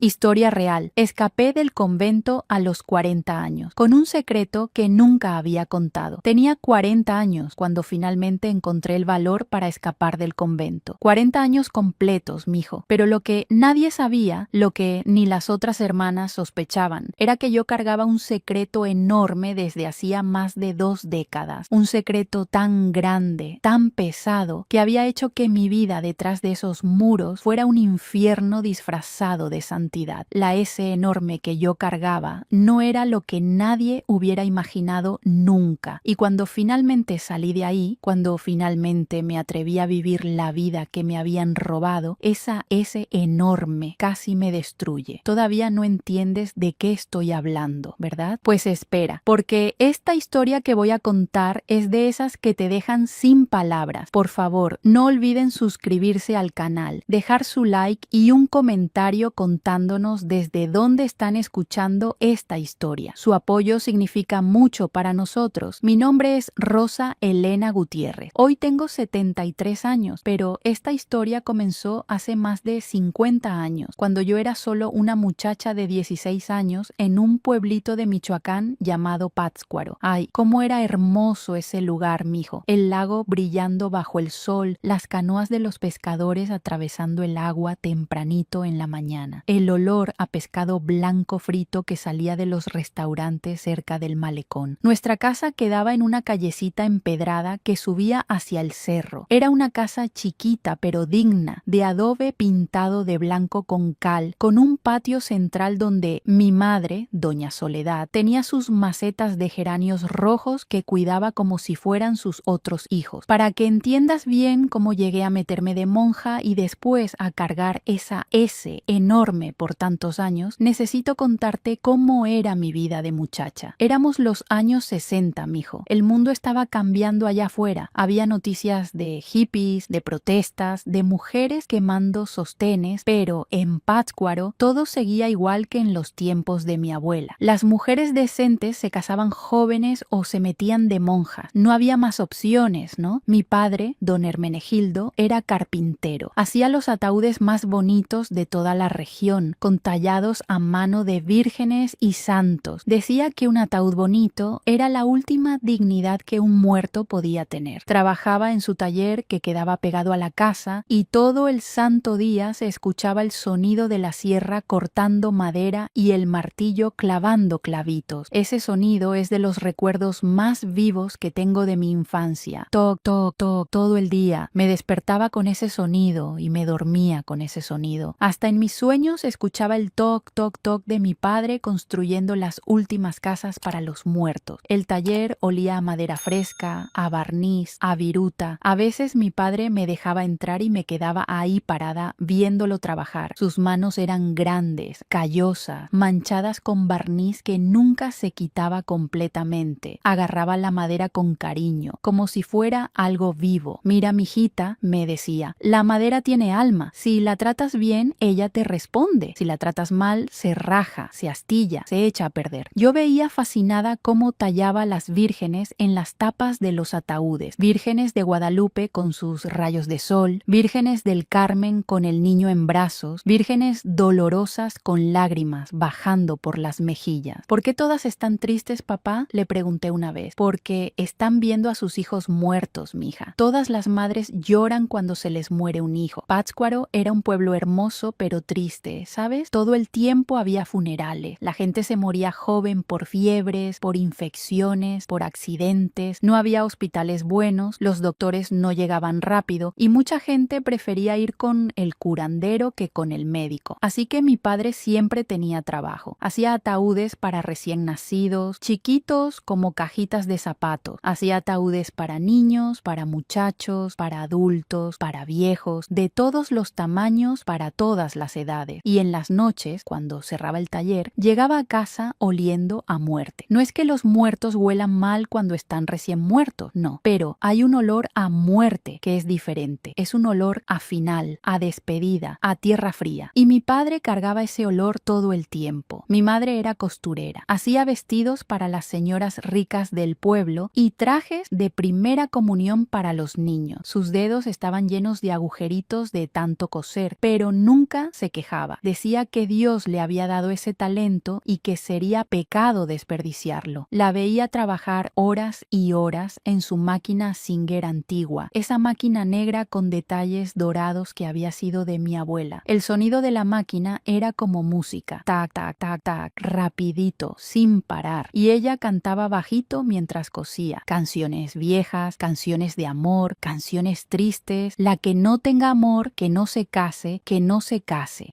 Historia real. Escapé del convento a los 40 años, con un secreto que nunca había contado. Tenía 40 años cuando finalmente encontré el valor para escapar del convento. 40 años completos, mijo. Pero lo que nadie sabía, lo que ni las otras hermanas sospechaban, era que yo cargaba un secreto enorme desde hacía más de 2 décadas. Un secreto tan grande, tan pesado, que había hecho que mi vida detrás de esos muros fuera un infierno disfrazado de santidad. La S enorme que yo cargaba no era lo que nadie hubiera imaginado nunca. Y cuando finalmente salí de ahí, cuando finalmente me atreví a vivir la vida que me habían robado, esa S enorme casi me destruye. Todavía no entiendes de qué estoy hablando, ¿verdad? Pues espera, porque esta historia que voy a contar es de esas que te dejan sin palabras. Por favor, no olviden suscribirse al canal, dejar su like y un comentario contándonos desde dónde están escuchando esta historia. Su apoyo significa mucho para nosotros. Mi nombre es Rosa Elena Gutiérrez. Hoy tengo 73 años, pero esta historia comenzó hace más de 50 años, cuando yo era solo una muchacha de 16 años en un pueblito de Michoacán llamado Pátzcuaro. Ay, cómo era hermoso ese lugar, mijo. El lago brillando bajo el sol, las canoas de los pescadores atravesando el agua tempranito en la mañana. El olor a pescado blanco frito que salía de los restaurantes cerca del malecón. Nuestra casa quedaba en una callecita empedrada que subía hacia el cerro. Era una casa chiquita pero digna, de adobe pintado de blanco con cal, con un patio central donde mi madre, doña Soledad, tenía sus macetas de geranios rojos que cuidaba como si fueran sus otros hijos. Para que entiendas bien cómo llegué a meterme de monja y después a cargar esa S enorme por tantos años, necesito contarte cómo era mi vida de muchacha. Éramos los años 60, mijo. El mundo estaba cambiando allá afuera. Había noticias de hippies, de protestas, de mujeres quemando sostenes, pero en Pátzcuaro todo seguía igual que en los tiempos de mi abuela. Las mujeres decentes se casaban jóvenes o se metían de monjas. No había más opciones, ¿no? Mi padre, don Hermenegildo, era carpintero. Hacía los ataúdes más bonitos de toda la región, con tallados a mano de vírgenes y santos. Decía que un ataúd bonito era la última dignidad que un muerto podía tener. Trabajaba en su taller que quedaba pegado a la casa y todo el santo día se escuchaba el sonido de la sierra cortando madera y el martillo clavando clavitos. Ese sonido es de los recuerdos más vivos que tengo de mi infancia. Toc, toc, toc, todo el día. Me despertaba con ese sonido y me dormía con ese sonido. Hasta en mis sueños escuchaba el toc, toc, toc de mi padre construyendo las últimas casas para los muertos. El taller olía a madera fresca, a barniz, a viruta. A veces mi padre me dejaba entrar y me quedaba ahí parada viéndolo trabajar. Sus manos eran grandes, callosas, manchadas con barniz que nunca se quitaba completamente. Agarraba la madera con cariño, como si fuera algo vivo. Mira, mijita, me decía, la madera tiene alma. Si la tratas bien, ella te responde. Si la tratas mal, se raja, se astilla, se echa a perder. Yo veía fascinada cómo tallaba las vírgenes en las tapas de los ataúdes. Vírgenes de Guadalupe con sus rayos de sol, vírgenes del Carmen con el niño en brazos, vírgenes dolorosas con lágrimas bajando por las mejillas. ¿Por qué todas están tristes, papá?, le pregunté una vez. Porque están viendo a sus hijos muertos, mija. Todas las madres lloran cuando se les muere un hijo. Pátzcuaro era un pueblo hermoso pero triste, ¿sabes? Todo el tiempo había funerales. La gente se moría joven por fiebres, por infecciones, por accidentes. No había hospitales buenos, los doctores no llegaban rápido y mucha gente prefería ir con el curandero que con el médico. Así que mi padre siempre tenía trabajo. Hacía ataúdes para recién nacidos, chiquitos como cajitas de zapatos. Hacía ataúdes para niños, para muchachos, para adultos, para viejos, de todos los tamaños, para todas las edades. Y en las noches, cuando cerraba el taller, llegaba a casa oliendo a muerte. No es que los muertos huelan mal cuando están recién muertos, no, pero hay un olor a muerte que es diferente. Es un olor a final, a despedida, a tierra fría. Y mi padre cargaba ese olor todo el tiempo. Mi madre era costurera. Hacía vestidos para las señoras ricas del pueblo y trajes de primera comunión para los niños. Sus dedos estaban llenos de agujeritos de tanto coser, pero nunca se quejaba. Decía que Dios le había dado ese talento y que sería pecado desperdiciarlo. La veía trabajar horas y horas en su máquina Singer antigua, esa máquina negra con detalles dorados que había sido de mi abuela. El sonido de la máquina era como música, tac, tac, tac, tac, rapidito, sin parar. Y ella cantaba bajito mientras cosía. Canciones viejas, canciones de amor, canciones tristes. La que no tenga amor, que no se case,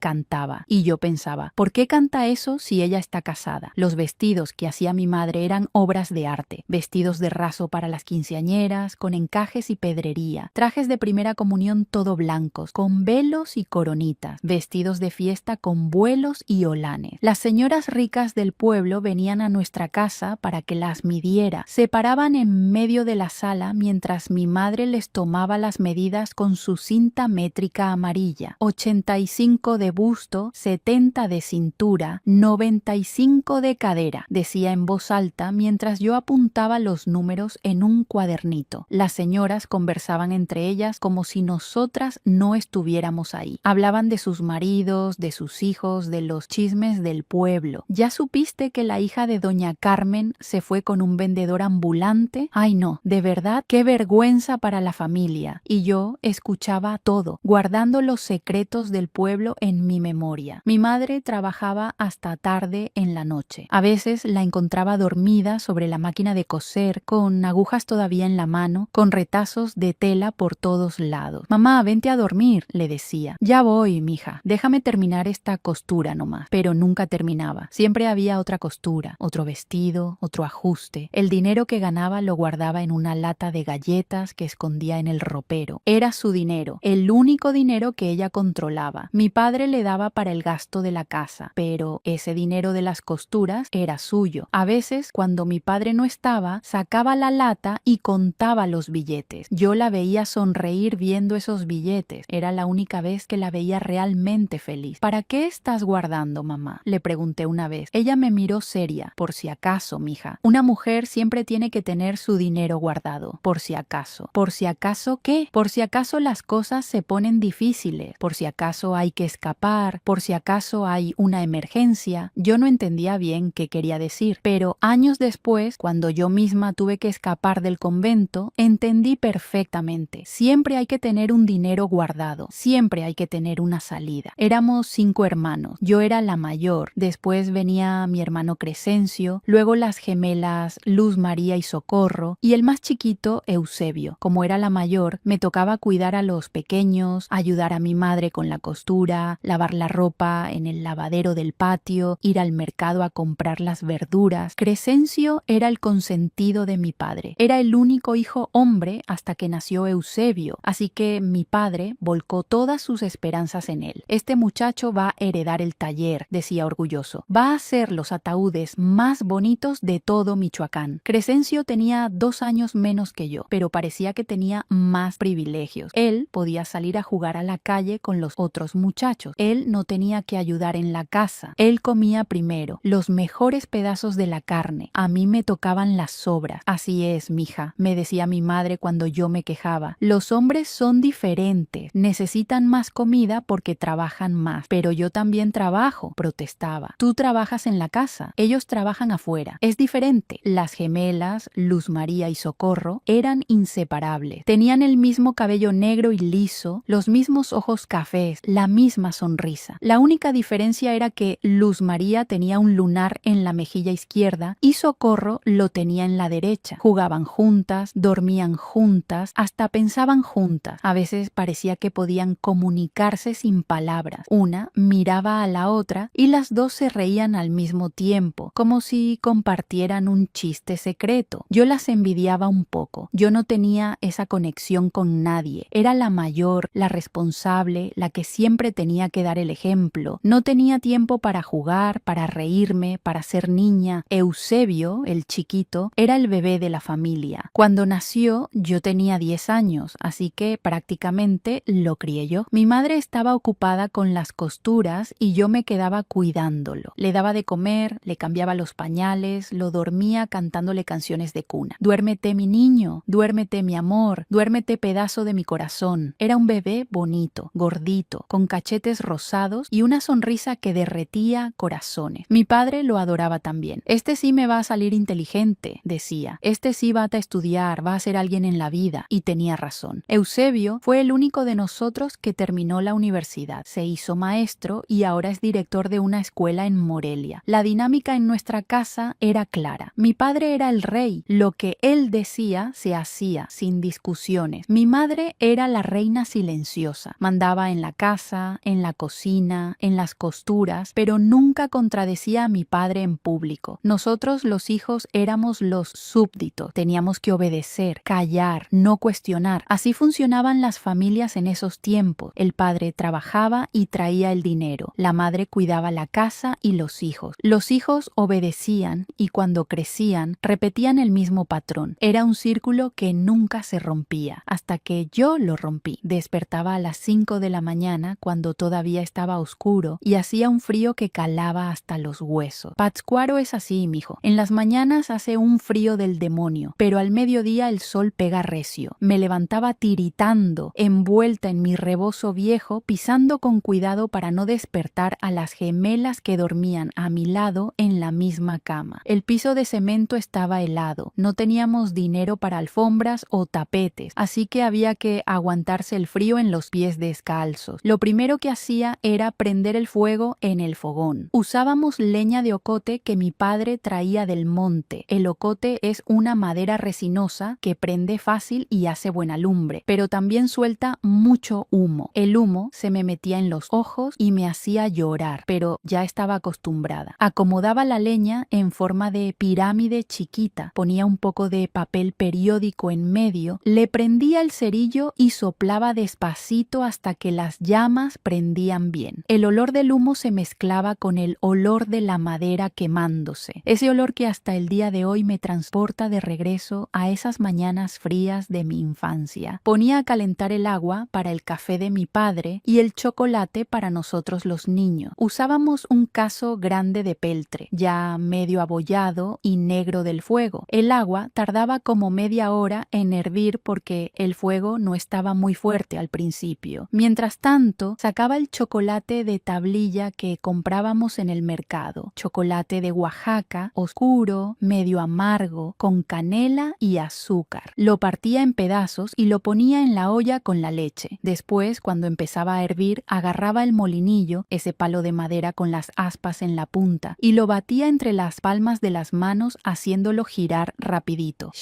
cantaba. Y yo pensaba, ¿por qué canta eso si ella está casada? Los vestidos que hacía mi madre eran obras de arte. Vestidos de raso para las quinceañeras, con encajes y pedrería. Trajes de primera comunión todo blancos, con velos y coronitas. Vestidos de fiesta con vuelos y holanes. Las señoras ricas del pueblo venían a nuestra casa para que las midiera. Se paraban en medio de la sala mientras mi madre les tomaba las medidas con su cinta métrica amarilla. 85 de busto, 70 de cintura, 95 de cadera, decía en voz alta mientras yo apuntaba los números en un cuadernito. Las señoras conversaban entre ellas como si nosotras no estuviéramos ahí. Hablaban de sus maridos, de sus hijos, de los chismes del pueblo. ¿Ya supiste que la hija de doña Carmen se fue con un vendedor ambulante? Ay no, de verdad, qué vergüenza para la familia. Y yo escuchaba todo, guardando los secretos del pueblo en mi memoria. Mi madre trabajaba hasta tarde en la noche. A veces la encontraba dormida sobre la máquina de coser, con agujas todavía en la mano, con retazos de tela por todos lados. Mamá, vente a dormir, le decía. Ya voy, mija, déjame terminar esta costura nomás. Pero nunca terminaba. Siempre había otra costura, otro vestido, otro ajuste. El dinero que ganaba lo guardaba en una lata de galletas que escondía en el ropero. Era su dinero, el único dinero que ella controlaba. Mi padre le daba para el gasto de la casa, pero ese dinero de las costuras era suyo. A veces, cuando mi padre no estaba, sacaba la lata y contaba los billetes. Yo la veía sonreír viendo esos billetes. Era la única vez que la veía realmente feliz. ¿Para qué estás guardando, mamá?, le pregunté una vez. Ella me miró seria. Por si acaso, mija. Una mujer siempre tiene que tener su dinero guardado. Por si acaso. ¿Por si acaso qué? Por si acaso las cosas se ponen difíciles. Por si acaso hay que escapar. Por si acaso hay una emergencia. Yo no entendía bien qué quería decir. Pero años después, cuando yo misma tuve que escapar del convento, entendí perfectamente. Siempre hay que tener un dinero guardado. Siempre hay que tener una salida. Éramos 5 hermanos. Yo era la mayor. Después venía mi hermano Crescencio, luego las gemelas Luz María y Socorro, y el más chiquito, Eusebio. Como era la mayor, me tocaba cuidar a los pequeños, ayudar a mi madre con la costura, lavar la ropa en el lavadero del patio, ir al mercado a comprar las verduras. Crescencio era el consentido de mi padre. Era el único hijo hombre hasta que nació Eusebio, así que mi padre volcó todas sus esperanzas en él. Este muchacho va a heredar el taller, decía orgulloso. Va a hacer los ataúdes más bonitos de todo Michoacán. Crescencio tenía 2 años menos que yo, pero parecía que tenía más privilegios. Él podía salir a jugar a la calle con los otros muchachos. Él no tenía que ayudar en la casa. Él comía primero los mejores pedazos de la carne. A mí me tocaban las sobras. Así es, mija, me decía mi madre cuando yo me quejaba. Los hombres son diferentes. Necesitan más comida porque trabajan más. Pero yo también trabajo, protestaba. Tú trabajas en la casa, ellos trabajan afuera. Es diferente. Las gemelas, Luz María y Socorro, eran inseparables. Tenían el mismo cabello negro y liso, los mismos ojos cafés, la misma sonrisa. La única diferencia era que Luz María tenía un lunar en la mejilla izquierda y Socorro lo tenía en la derecha. Jugaban juntas, dormían juntas, hasta pensaban juntas. A veces parecía que podían comunicarse sin palabras. Una miraba a la otra y las dos se reían al mismo tiempo, como si compartieran un chiste secreto. Yo las envidiaba un poco. Yo no tenía esa conexión con nadie. Era la mayor, la responsable, la que siempre tenía que dar el ejemplo. No tenía tiempo para jugar, para reírme, para ser niña. Eusebio, el chiquito, era el bebé de la familia. Cuando nació, yo tenía 10 años, así que prácticamente lo crié yo. Mi madre estaba ocupada con las costuras y yo me quedaba cuidándolo. Le daba de comer, le cambiaba los pañales, lo dormía cantándole canciones de cuna. Duérmete, mi niño, duérmete, mi amor, duérmete, pedazo de mi corazón. Era un bebé bonito, gordito, con cachetes rosados rosados y una sonrisa que derretía corazones. Mi padre lo adoraba también. Este sí me va a salir inteligente, decía. Este sí va a estudiar, va a ser alguien en la vida. Y tenía razón. Eusebio fue el único de nosotros que terminó la universidad. Se hizo maestro y ahora es director de una escuela en Morelia. La dinámica en nuestra casa era clara. Mi padre era el rey. Lo que él decía se hacía, sin discusiones. Mi madre era la reina silenciosa. Mandaba en la casa, en la cocina, en las costuras, pero nunca contradecía a mi padre en público. Nosotros, los hijos, éramos los súbditos. Teníamos que obedecer, callar, no cuestionar. Así funcionaban las familias en esos tiempos. El padre trabajaba y traía el dinero. La madre cuidaba la casa y los hijos. Los hijos obedecían y cuando crecían repetían el mismo patrón. Era un círculo que nunca se rompía, hasta que yo lo rompí. Despertaba a las 5 de la mañana cuando todavía estaba oscuro y hacía un frío que calaba hasta los huesos. Pátzcuaro es así, mijo. En las mañanas hace un frío del demonio, pero al mediodía el sol pega recio. Me levantaba tiritando, envuelta en mi rebozo viejo, pisando con cuidado para no despertar a las gemelas que dormían a mi lado en la misma cama. El piso de cemento estaba helado. No teníamos dinero para alfombras o tapetes, así que había que aguantarse el frío en los pies descalzos. Lo primero que hacía era prender el fuego en el fogón. Usábamos leña de ocote que mi padre traía del monte. El ocote es una madera resinosa que prende fácil y hace buena lumbre, pero también suelta mucho humo. El humo se me metía en los ojos y me hacía llorar, pero ya estaba acostumbrada. Acomodaba la leña en forma de pirámide chiquita, ponía un poco de papel periódico en medio, le prendía el cerillo y soplaba despacito hasta que las llamas prendían bien. El olor del humo se mezclaba con el olor de la madera quemándose. Ese olor que hasta el día de hoy me transporta de regreso a esas mañanas frías de mi infancia. Ponía a calentar el agua para el café de mi padre y el chocolate para nosotros los niños. Usábamos un cazo grande de peltre, ya medio abollado y negro del fuego. El agua tardaba como media hora en hervir porque el fuego no estaba muy fuerte al principio. Mientras tanto, sacaba el chocolate de tablilla que comprábamos en el mercado. Chocolate de Oaxaca, oscuro, medio amargo, con canela y azúcar. Lo partía en pedazos y lo ponía en la olla con la leche. Después, cuando empezaba a hervir, agarraba el molinillo, ese palo de madera con las aspas en la punta, y lo batía entre las palmas de las manos haciéndolo girar rapidito.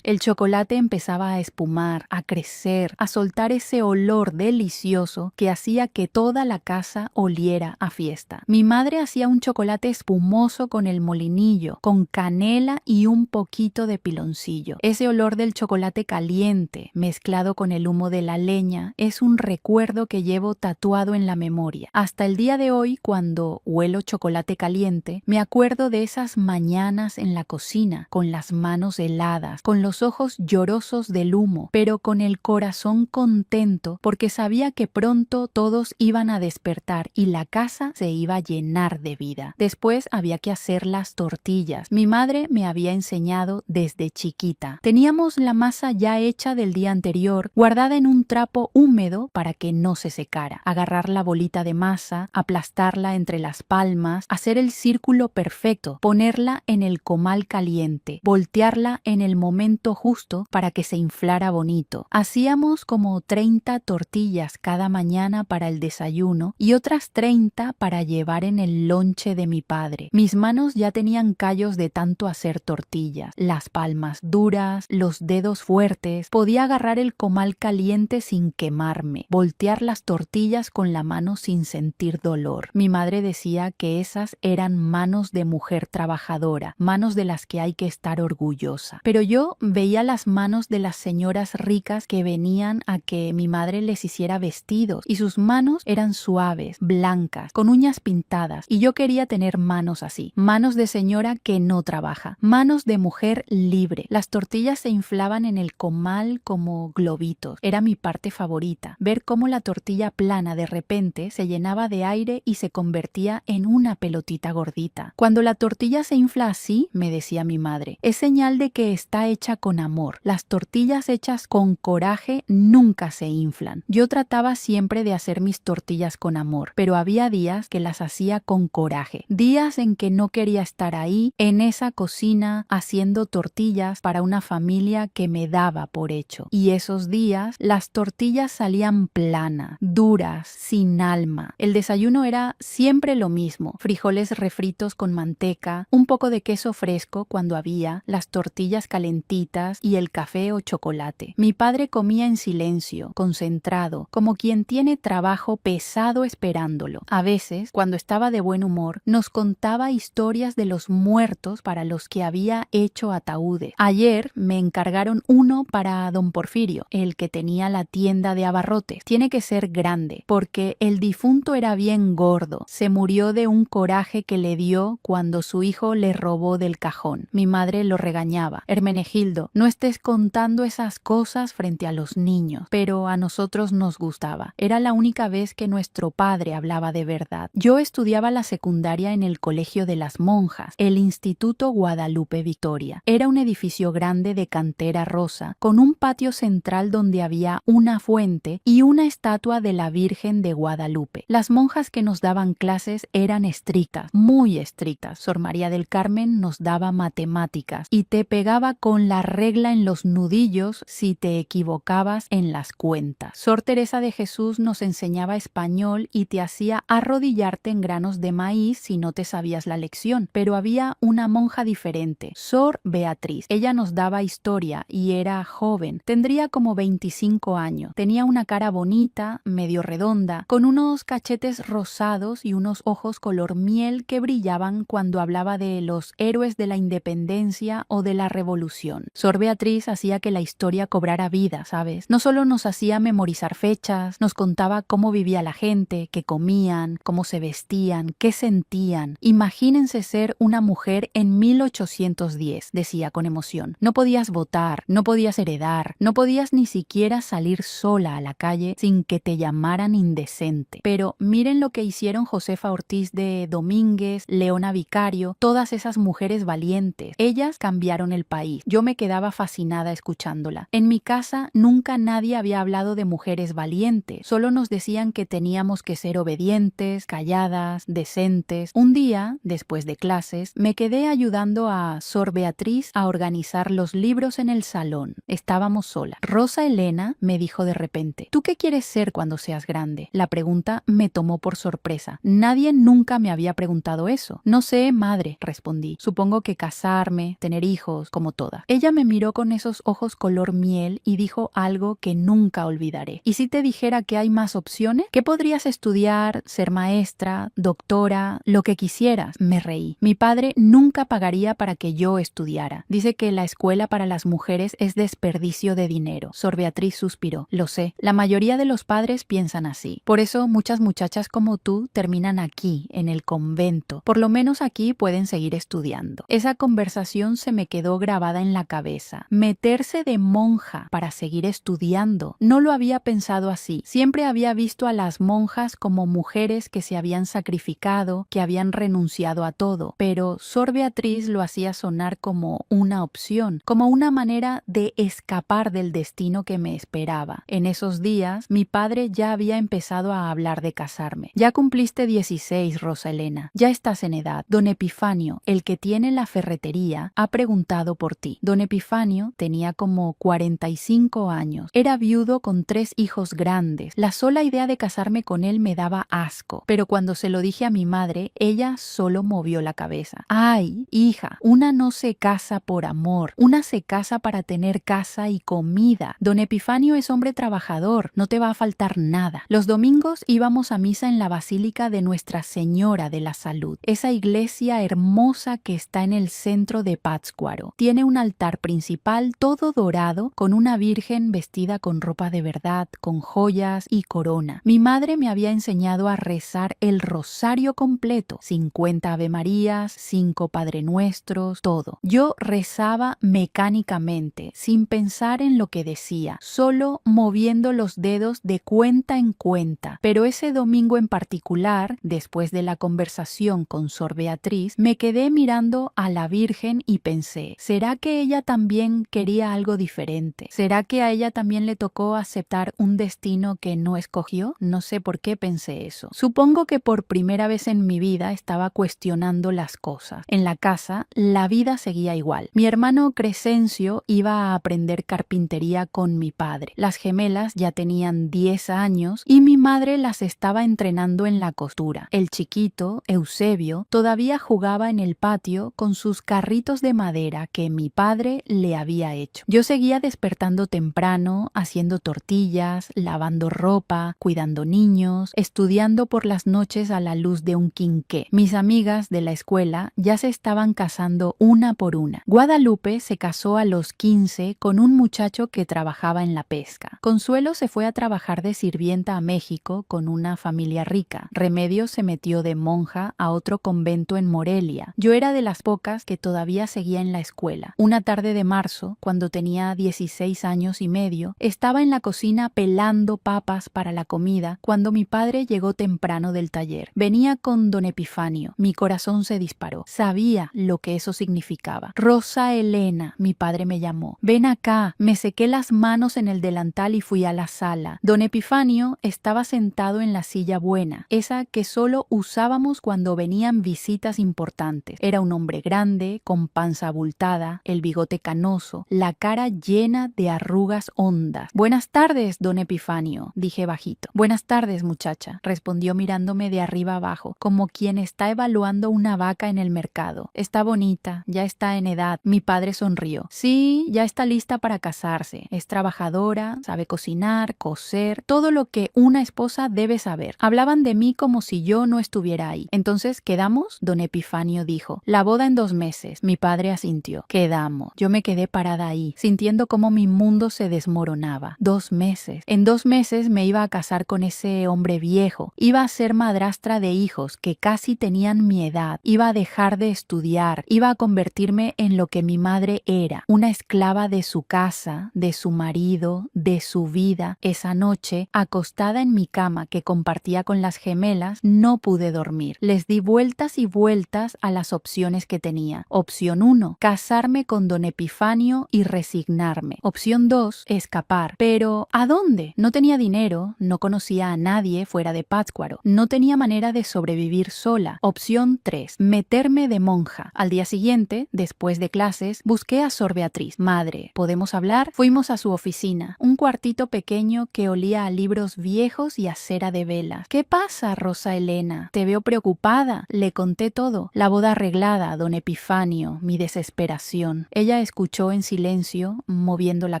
El chocolate empezaba a espumar, a crecer, a soltar ese olor delicioso que hacía que toda la casa oliera a fiesta. Mi madre hacía un chocolate espumoso con el molinillo, con canela y un poquito de piloncillo. Ese olor del chocolate caliente, mezclado con el humo de la leña, es un recuerdo que llevo tatuado en la memoria. Hasta el día de hoy, cuando huelo chocolate caliente, me acuerdo de esas mañanas en la cocina, con las manos heladas, con los ojos llorosos del humo, pero con el corazón contento porque sabía que pronto todos iban a despertar y la casa se iba a llenar de vida. Después había que hacer las tortillas. Mi madre me había enseñado desde chiquita. Teníamos la masa ya hecha del día anterior, guardada en un trapo húmedo para que no se secara. Agarrar la bolita de masa, aplastarla entre las palmas, hacer el círculo perfecto, ponerla en el comal caliente, voltearla en el momento justo para que se inflara bonito. Hacíamos como 30 tortillas cada mañana para el desayuno y otras 30 para llevar en el lonche de mi padre. Mis manos ya tenían callos de tanto hacer tortillas, las palmas duras, los dedos fuertes. Podía agarrar el comal caliente sin quemarme, voltear las tortillas con la mano sin sentir dolor. Mi madre decía que esas eran manos de mujer trabajadora, manos de las que hay que estar orgullosa. Pero yo veía las manos de las señoras ricas que venían a que mi madre les hiciera vestidos y sus manos eran suaves, blancas, con uñas pintadas y yo quería tener manos así, manos de señora que no trabaja, manos de mujer libre. Las tortillas se inflaban en el comal como globitos. Era mi parte favorita, ver cómo la tortilla plana de repente se llenaba de aire y se convertía en una pelotita gordita. Cuando la tortilla se infla así, me decía mi madre, es señal de que está hecha hecha con amor. Las tortillas hechas con coraje nunca se inflan. Yo trataba siempre de hacer mis tortillas con amor, pero había días que las hacía con coraje. Días en que no quería estar ahí, en esa cocina, haciendo tortillas para una familia que me daba por hecho. Y esos días, las tortillas salían planas, duras, sin alma. El desayuno era siempre lo mismo: frijoles refritos con manteca, un poco de queso fresco cuando había, las tortillas calentitas y el café o chocolate. Mi padre comía en silencio, concentrado, como quien tiene trabajo pesado esperándolo. A veces, cuando estaba de buen humor, nos contaba historias de los muertos para los que había hecho ataúdes. Ayer me encargaron uno para don Porfirio, el que tenía la tienda de abarrotes. Tiene que ser grande, porque el difunto era bien gordo. Se murió de un coraje que le dio cuando su hijo le robó del cajón. Mi madre lo regañaba: Hermenegildo, no estés contando esas cosas frente a los niños. Pero a nosotros nos gustaba. Era la única vez que nuestro padre hablaba de verdad. Yo estudiaba la secundaria en el Colegio de las Monjas, el Instituto Guadalupe Victoria. Era un edificio grande de cantera rosa, con un patio central donde había una fuente y una estatua de la Virgen de Guadalupe. Las monjas que nos daban clases eran estrictas, muy estrictas. Sor María del Carmen nos daba matemáticas y te pegaba con la regla en los nudillos si te equivocabas en las cuentas. Sor Teresa de Jesús nos enseñaba español y te hacía arrodillarte en granos de maíz si no te sabías la lección. Pero había una monja diferente, Sor Beatriz. Ella nos daba historia y era joven, tendría como 25 años. Tenía una cara bonita, medio redonda, con unos cachetes rosados y unos ojos color miel que brillaban cuando hablaba de los héroes de la independencia o de la revolución. Sor Beatriz hacía que la historia cobrara vida, ¿sabes? No solo nos hacía memorizar fechas, nos contaba cómo vivía la gente, qué comían, cómo se vestían, qué sentían. Imagínense ser una mujer en 1810, decía con emoción. No podías votar, no podías heredar, no podías ni siquiera salir sola a la calle sin que te llamaran indecente. Pero miren lo que hicieron Josefa Ortiz de Domínguez, Leona Vicario, todas esas mujeres valientes. Ellas cambiaron el país. Yo me quedaba fascinada escuchándola. En mi casa nunca nadie había hablado de mujeres valientes. Solo nos decían que teníamos que ser obedientes, calladas, decentes. Un día, después de clases, me quedé ayudando a Sor Beatriz a organizar los libros en el salón. Estábamos solas. Rosa Elena me dijo de repente: ¿tú qué quieres ser cuando seas grande? La pregunta me tomó por sorpresa. Nadie nunca me había preguntado eso. No sé, madre, respondí. Supongo que casarme, tener hijos, como todas. Ella me miró con esos ojos color miel y dijo algo que nunca olvidaré. ¿Y si te dijera que hay más opciones? ¿Qué podrías estudiar, ser maestra, doctora, lo que quisieras? Me reí. Mi padre nunca pagaría para que yo estudiara. Dice que la escuela para las mujeres es desperdicio de dinero. Sor Beatriz suspiró. Lo sé. La mayoría de los padres piensan así. Por eso muchas muchachas como tú terminan aquí, en el convento. Por lo menos aquí pueden seguir estudiando. Esa conversación se me quedó grabada en la cabeza. Meterse de monja para seguir estudiando. No lo había pensado así. Siempre había visto a las monjas como mujeres que se habían sacrificado, que habían renunciado a todo. Pero Sor Beatriz lo hacía sonar como una opción, como una manera de escapar del destino que me esperaba. En esos días, mi padre ya había empezado a hablar de casarme. Ya cumpliste 16, Rosa Elena. Ya estás en edad. Don Epifanio, el que tiene la ferretería, ha preguntado por ti. Don Epifanio tenía como 45 años. Era viudo con 3 hijos grandes. La sola idea de casarme con él me daba asco. Pero cuando se lo dije a mi madre, ella solo movió la cabeza. Ay, hija, una no se casa por amor. Una se casa para tener casa y comida. Don Epifanio es hombre trabajador. No te va a faltar nada. Los domingos íbamos a misa en la Basílica de Nuestra Señora de la Salud. Esa iglesia hermosa que está en el centro de Pátzcuaro. Tiene un altar principal todo dorado con una virgen vestida con ropa de verdad, con joyas y corona. Mi madre me había enseñado a rezar el rosario completo, 50 Ave Marías, 5 Padre Nuestros, todo. Yo rezaba mecánicamente, sin pensar en lo que decía, solo moviendo los dedos de cuenta en cuenta. Pero ese domingo en particular, después de la conversación con Sor Beatriz, me quedé mirando a la Virgen y pensé: ¿será que ella también quería algo diferente. ¿Será que a ella también le tocó aceptar un destino que no escogió? No sé por qué pensé eso. Supongo que por primera vez en mi vida estaba cuestionando las cosas. En la casa, la vida seguía igual. Mi hermano Crescencio iba a aprender carpintería con mi padre. Las gemelas ya tenían 10 años y mi madre las estaba entrenando en la costura. El chiquito, Eusebio, todavía jugaba en el patio con sus carritos de madera que mi padre le había hecho. Yo seguía despertando temprano, haciendo tortillas, lavando ropa, cuidando niños, estudiando por las noches a la luz de un quinqué. Mis amigas de la escuela ya se estaban casando una por una. Guadalupe se casó a los 15 con un muchacho que trabajaba en la pesca. Consuelo se fue a trabajar de sirvienta a México con una familia rica. Remedios se metió de monja a otro convento en Morelia. Yo era de las pocas que todavía seguía en la escuela. Una tarde de marzo, cuando tenía 16 años y medio, estaba en la cocina pelando papas para la comida cuando mi padre llegó temprano del taller. Venía con don Epifanio. Mi corazón se disparó. Sabía lo que eso significaba. Rosa Elena, mi padre me llamó. Ven acá. Me sequé las manos en el delantal y fui a la sala. Don Epifanio estaba sentado en la silla buena, esa que solo usábamos cuando venían visitas importantes. Era un hombre grande, con panza abultada, el bigote canoso, la cara llena de arrugas hondas. Buenas tardes, don Epifanio, dije bajito. Buenas tardes, muchacha, respondió mirándome de arriba abajo, como quien está evaluando una vaca en el mercado. Está bonita, ya está en edad. Mi padre sonrió. Sí, ya está lista para casarse. Es trabajadora, sabe cocinar, coser, todo lo que una esposa debe saber. Hablaban de mí como si yo no estuviera ahí. Entonces, ¿quedamos? Don Epifanio dijo. La boda en 2 meses. Mi padre asintió. Quedamos. Yo me quedé parada ahí, sintiendo cómo mi mundo se desmoronaba. 2 meses. En 2 meses me iba a casar con ese hombre viejo. Iba a ser madrastra de hijos que casi tenían mi edad. Iba a dejar de estudiar. Iba a convertirme en lo que mi madre era, una esclava de su casa, de su marido, de su vida. Esa noche, acostada en mi cama que compartía con las gemelas, no pude dormir. Les di vueltas y vueltas a las opciones que tenía. Opción 1, casarme con don Epifanio y resignarme. Opción 2, escapar. Pero, ¿a dónde? No tenía dinero, no conocía a nadie fuera de Pátzcuaro, no tenía manera de sobrevivir sola. Opción 3, meterme de monja. Al día siguiente, después de clases, busqué a Sor Beatriz. Madre, ¿podemos hablar? Fuimos a su oficina, un cuartito pequeño que olía a libros viejos y a cera de velas. ¿Qué pasa, Rosa Elena? Te veo preocupada. Le conté todo. La boda arreglada, don Epifanio, mi desesperación. Ella escuchó en silencio, moviendo la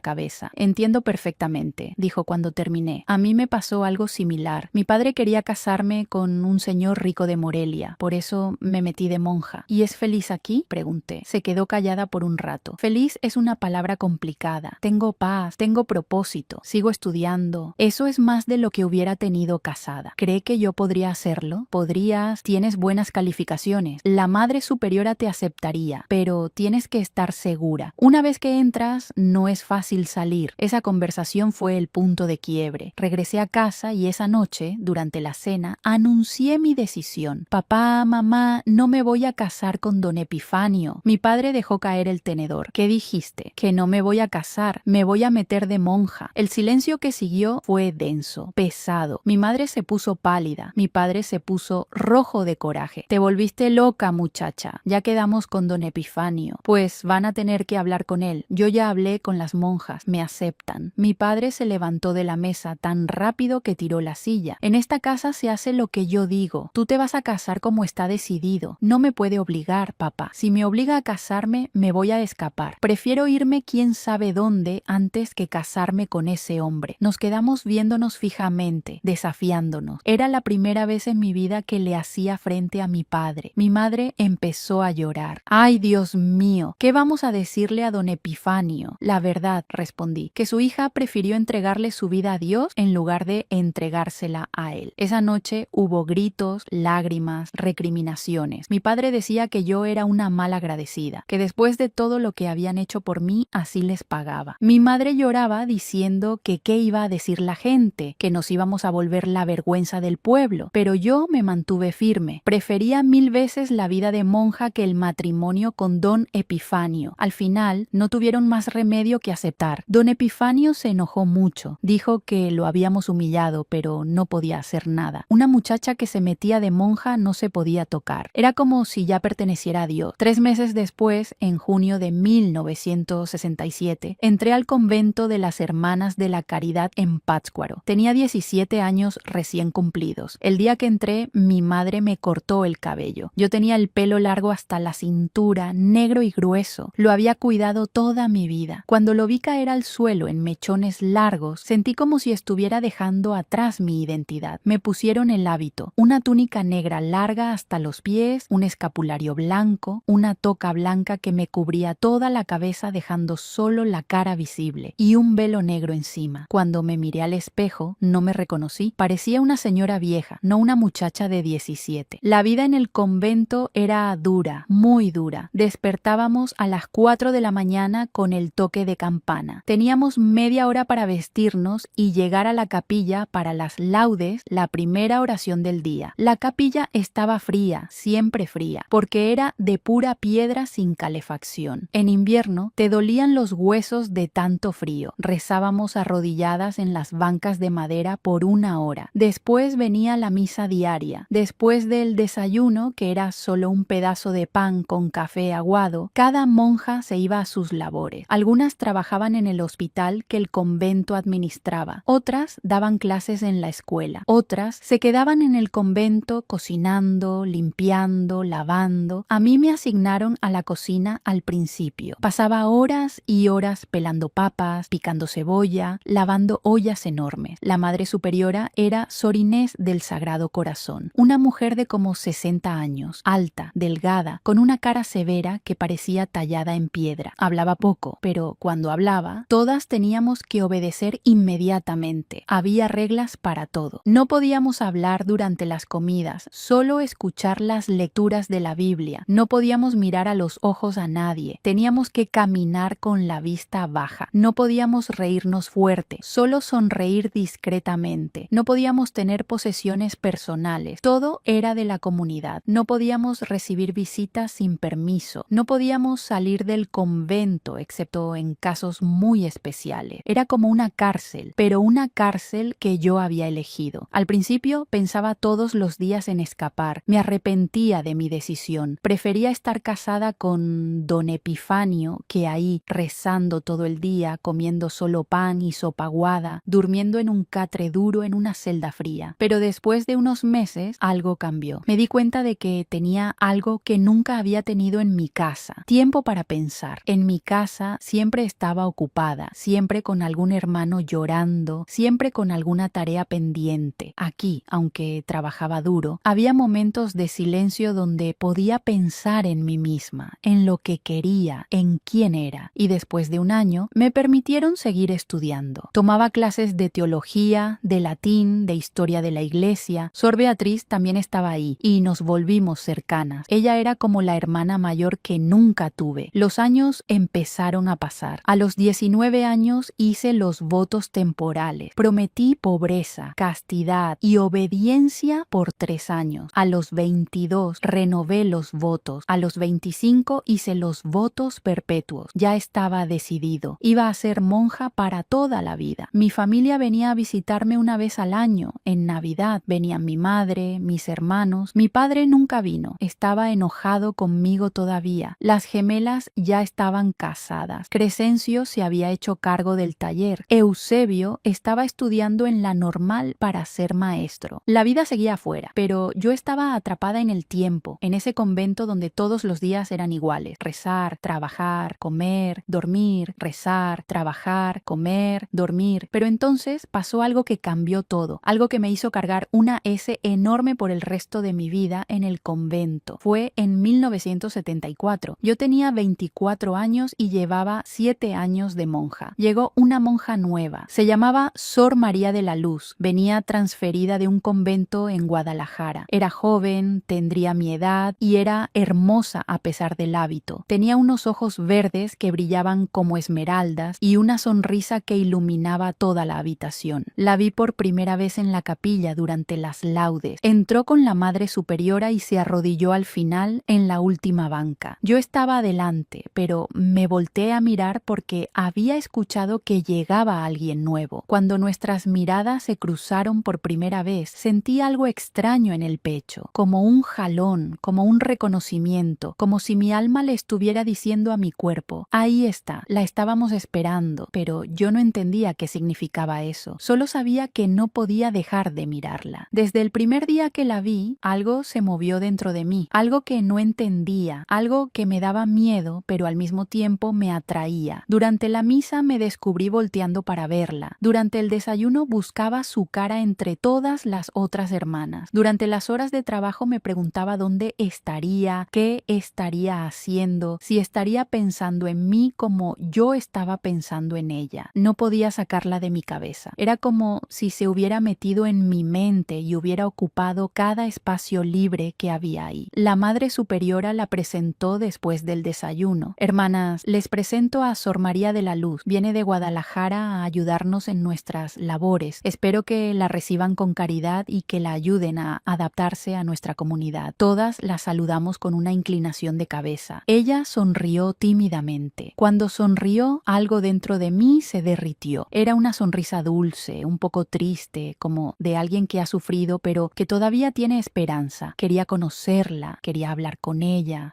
cabeza. Entiendo perfectamente, dijo cuando terminé. A mí me pasó algo similar. Mi padre quería casarme con un señor rico de Morelia. Por eso me metí de monja. ¿Y es feliz aquí? Pregunté. Se quedó callada por un rato. Feliz es una palabra complicada. Tengo paz, tengo propósito, sigo estudiando. Eso es más de lo que hubiera tenido casada. ¿Cree que yo podría hacerlo? Podrías, tienes buenas calificaciones. La Madre Superiora te aceptaría, pero tienes que estar segura. Una vez que entras, no es fácil salir. Esa conversación fue el punto de quiebre. Regresé a casa y esa noche, durante la cena, anuncié mi decisión. Papá, mamá, no me voy a casar con don Epifanio. Mi padre dejó caer el tenedor. ¿Qué dijiste? Que no me voy a casar, me voy a meter de monja. El silencio que siguió fue denso, pesado. Mi madre se puso pálida, mi padre se puso rojo de coraje. Te volviste loca, muchacha. Ya quedamos con don Epifanio. Pues van a tener que hablar con él. Yo ya hablé con las monjas, me aceptan. Mi padre se levantó de la mesa tan rápido que tiró la silla. En esta casa se hace lo que yo digo. Tú te vas a casar como está decidido. No me puede obligar, papá. Si me obliga a casarme, me voy a escapar. Prefiero irme quién sabe dónde antes que casarme con ese hombre. Nos quedamos viéndonos fijamente, desafiándonos. Era la primera vez en mi vida que le hacía frente a mi padre. Mi madre empezó a llorar. ¡Ay, Dios mío! ¿Qué vamos a decirle a don Epifanio? La verdad, respondí, que su hija prefirió entregarle su vida a Dios en lugar de entregársela a él. Esa noche hubo gritos, lágrimas, recriminaciones. Mi padre decía que yo era una mal agradecida, que después de todo lo que habían hecho por mí, así les pagaba. Mi madre lloraba diciendo que qué iba a decir la gente, que nos íbamos a volver la vergüenza del pueblo, pero yo me mantuve firme. Prefería 1000 veces la vida de monja que el matrimonio con don Epifanio. Al final no tuvieron más remedio que aceptar. Don Epifanio se enojó mucho. Dijo que lo habíamos humillado, pero no podía hacer nada. Una muchacha que se metía de monja no se podía tocar. Era como si ya perteneciera a Dios. 3 meses después, en junio de 1967, entré al convento de las Hermanas de la Caridad en Pátzcuaro. Tenía 17 años recién cumplidos. El día que entré, mi madre me cortó el cabello. Yo tenía el pelo largo hasta la cintura, negro y grueso. Lo había cuidado toda mi vida. Cuando lo vi caer al suelo en mechones largos, sentí como si estuviera dejando atrás mi identidad. Me pusieron el hábito, una túnica negra larga hasta los pies, un escapulario blanco, una toca blanca que me cubría toda la cabeza dejando solo la cara visible, y un velo negro encima. Cuando me miré al espejo, no me reconocí. Parecía una señora vieja, no una muchacha de 17. La vida en el convento era dura, muy dura. Despertábamos a las 4 de la mañana con el toque de campana. Teníamos media hora para vestirnos y llegar a la capilla para las laudes, la primera oración del día. La capilla estaba fría, siempre fría, porque era de pura piedra sin calefacción. En invierno te dolían los huesos de tanto frío. Rezábamos arrodilladas en las bancas de madera por 1 hora. Después venía la misa diaria. Después del desayuno, que era solo un pedazo de pan con café aguado, cada monja se iba a sus labores. Algunas trabajaban en el hospital que el convento administraba. Otras daban clases en la escuela. Otras se quedaban en el convento cocinando, limpiando, lavando. A mí me asignaron a la cocina al principio. Pasaba horas y horas pelando papas, picando cebolla, lavando ollas enormes. La madre superiora era Sor Inés del Sagrado Corazón, una mujer de como 60 años, alta, delgada, con una cara severa que parecía tallada en piedra. Hablaba poco, pero cuando hablaba, todas teníamos que obedecer inmediatamente. Había reglas para todo. No podíamos hablar durante las comidas, solo escuchar las lecturas de la Biblia. No podíamos mirar a los ojos a nadie. Teníamos que caminar con la vista baja. No podíamos reírnos fuerte, solo sonreír discretamente. No podíamos tener posesiones personales. Todo era de la comunidad. No podíamos recibir visitas sin permiso. No podíamos salir del convento, excepto en casos muy especiales. Era como una cárcel, pero una cárcel que yo había elegido. Al principio pensaba todos los días en escapar. Me arrepentía de mi decisión. Prefería estar casada con don Epifanio que ahí rezando todo el día, comiendo solo pan y sopa aguada, durmiendo en un catre duro en una celda fría. Pero después de unos meses algo cambió. Me di cuenta de que tenía algo que nunca había tenido en mi casa. Tiempo para pensar. En mi casa siempre estaba ocupada, siempre con algún hermano llorando, siempre con alguna tarea pendiente. Aquí, aunque trabajaba duro, había momentos de silencio donde podía pensar en mí misma, en lo que quería, en quién era. Y después de 1 año, me permitieron seguir estudiando. Tomaba clases de teología, de latín, de historia de la iglesia. Sor Beatriz también estaba ahí y nos volvimos cercanas. Ella era como la hermana mayor que nunca tuve. Los años empezaron a pasar. A los 19 años hice los votos temporales. Prometí pobreza, castidad y obediencia por 3 años. A los 22 renové los votos. A los 25 hice los votos perpetuos. Ya estaba decidido. Iba a ser monja para toda la vida. Mi familia venía a visitarme 1 vez al año. En Navidad venían mi madre, mis hermanos. Mi padre nunca vino. Estaba enojado conmigo todavía. Las gemelas ya estaban casadas. Crescencio se había hecho cargo del taller. Eusebio estaba estudiando en la Normal para ser maestro. La vida seguía afuera, pero yo estaba atrapada en el tiempo, en ese convento donde todos los días eran iguales. Rezar, trabajar, comer, dormir, rezar, trabajar, comer, dormir. Pero entonces pasó algo que cambió todo, algo que me hizo cargar una S enorme por el resto de mi vida en el convento. Fue en 1974. Yo tenía 24 años y llevaba 7 años de monja. Llegó una monja nueva. Se llamaba Sor María de la Luz. Venía transferida de un convento en Guadalajara. Era joven, tendría mi edad y era hermosa a pesar del hábito. Tenía unos ojos verdes que brillaban como esmeraldas y una sonrisa que iluminaba toda la habitación. La vi por primera vez en la capilla durante las laudes. Entró con la Madre Superiora y se arrodilló al final en la última banca. Yo estaba adelante, pero me volteé a mirar porque había escuchado que llegaba alguien nuevo. Cuando nuestras miradas se cruzaron por primera vez, sentí algo extraño en el pecho, como un jalón, como un reconocimiento, como si mi alma le estuviera diciendo a mi cuerpo: ahí está, la estábamos esperando, pero yo no entendía qué significaba eso. Solo sabía que no podía dejar de mirarla. Desde el primer día que la vi, algo se movió dentro de mí, algo que no entendía, algo que me daba miedo, pero al mismo tiempo me atraía. Durante la misa me descubrí volteando para verla. Durante el desayuno buscaba su cara entre todas las otras hermanas. Durante las horas de trabajo me preguntaba dónde estaría, qué estaría haciendo, si estaría pensando en mí como yo estaba pensando en ella. No podía sacarla de mi cabeza. Era como si se hubiera metido en mi mente y hubiera ocupado cada espacio libre que había ahí. La Madre Superiora la presentó después del desayuno. Hermanas, les presento a Sor María de la Luz. Viene de Guadalajara a ayudarnos en nuestras labores. Espero que la reciban con caridad y que la ayuden a adaptarse a nuestra comunidad. Todas la saludamos con una inclinación de cabeza. Ella sonrió tímidamente. Cuando sonrió, algo dentro de mí se derritió. Era una sonrisa dulce, un poco triste, como de alguien que ha sufrido pero que todavía tiene esperanza. Quería conocerla, quería hablar con ella,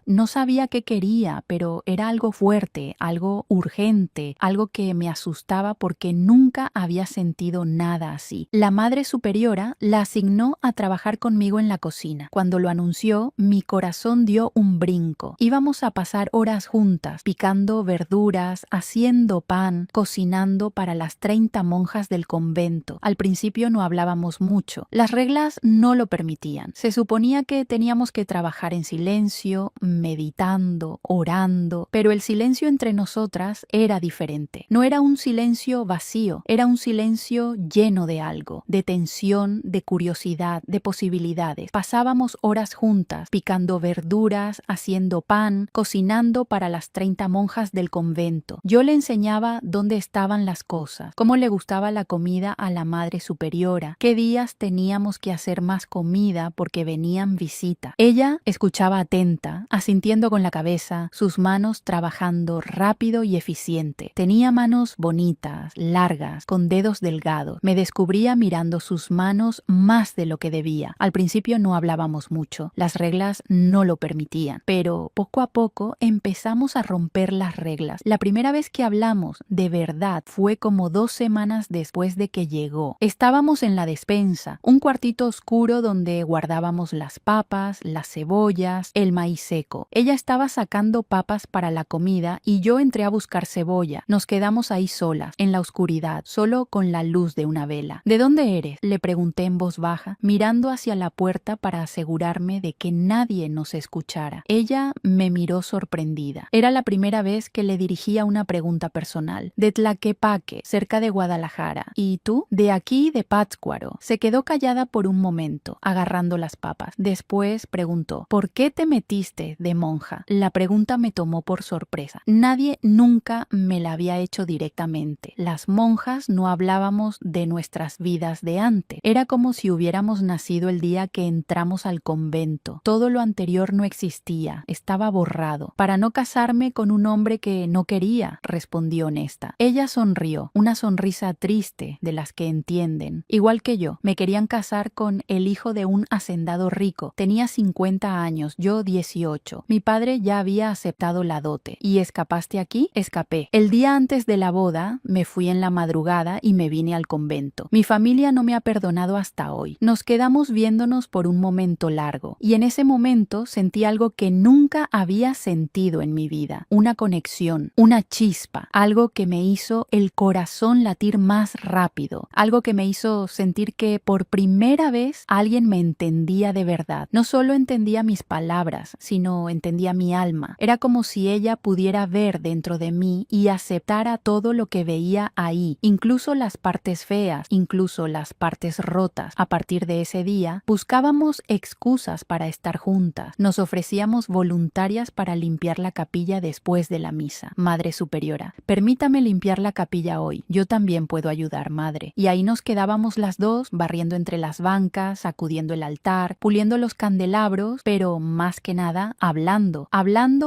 no sabía qué quería, pero era algo fuerte, algo urgente, algo que me asustaba porque nunca había sentido nada así. La Madre Superiora la asignó a trabajar conmigo en la cocina. Cuando lo anunció, mi corazón dio un brinco. Íbamos a pasar horas juntas, picando verduras, haciendo pan, cocinando para las 30 monjas del convento. Al principio no hablábamos mucho. Las reglas no lo permitían. Se suponía que teníamos que trabajar en silencio, meditando, orando, pero el silencio entre nosotras era diferente. No era un silencio vacío, era un silencio lleno de algo, de tensión, de curiosidad, de posibilidades. Pasábamos horas juntas, picando verduras, haciendo pan, cocinando para las 30 monjas del convento. Yo le enseñaba dónde estaban las cosas, cómo le gustaba la comida a la Madre Superiora, qué días teníamos que hacer más comida porque venían visitas. Ella escuchaba atenta, asintiendo con la cabeza, sus manos trabajando rápido y eficiente. Tenía manos bonitas, largas, con dedos delgados. Me descubría mirando sus manos más de lo que debía. Al principio no hablábamos mucho, las reglas no lo permitían, pero poco a poco empezamos a romper las reglas. La primera vez que hablamos, de verdad, fue como 2 semanas después de que llegó. Estábamos en la despensa, un cuartito oscuro donde guardábamos las papas, las cebollas, el maíz seco. Ella estaba sacando papas para la comida y yo entré a buscar cebolla. Nos quedamos ahí solas, en la oscuridad, solo con la luz de una vela. ¿De dónde eres?, le pregunté en voz baja, mirando hacia la puerta para asegurarme de que nadie nos escuchara. Ella me miró sorprendida. Era la primera vez que le dirigía una pregunta personal. De Tlaquepaque, cerca de Guadalajara. ¿Y tú? De aquí, de Pátzcuaro. Se quedó callada por un momento, agarrando las papas. Después preguntó: ¿por qué te metiste de monja? La pregunta me tomó por sorpresa. Nadie nunca me la había hecho directamente. Las monjas no hablábamos de nuestras vidas de antes. Era como si hubiéramos nacido el día que entramos al convento. Todo lo anterior no existía, estaba borrado. Para no casarme con un hombre que no quería, respondí honesta. Ella sonrió, una sonrisa triste de las que entienden. Igual que yo, me querían casar con el hijo de un hacendado rico. Tenía 50 años, yo 18. Mi padre ya había aceptado la dote. ¿Y escapaste aquí? Escapé. El día antes de la boda, me fui en la madrugada y me vine al convento. Mi familia no me ha perdonado hasta hoy. Nos quedamos viéndonos por un momento largo, y en ese momento sentí algo que nunca había sentido en mi vida. Una conexión, una chispa, algo que me hizo el corazón latir más rápido, algo que me hizo sentir que por primera vez alguien me entendía de verdad. No solo entendía mis palabras, sino entendía mi alma. Era como si ella pudiera ver dentro de mí y aceptara todo lo que veía ahí, incluso las partes feas, incluso las partes rotas. A partir de ese día, buscábamos excusas para estar juntas. Nos ofrecíamos voluntarias para limpiar la capilla después de la misa. Madre Superiora, permítame limpiar la capilla hoy. Yo también puedo ayudar, madre. Y ahí nos quedábamos las dos, barriendo entre las bancas, sacudiendo el altar, puliendo los candelabros, pero más que nada, hablando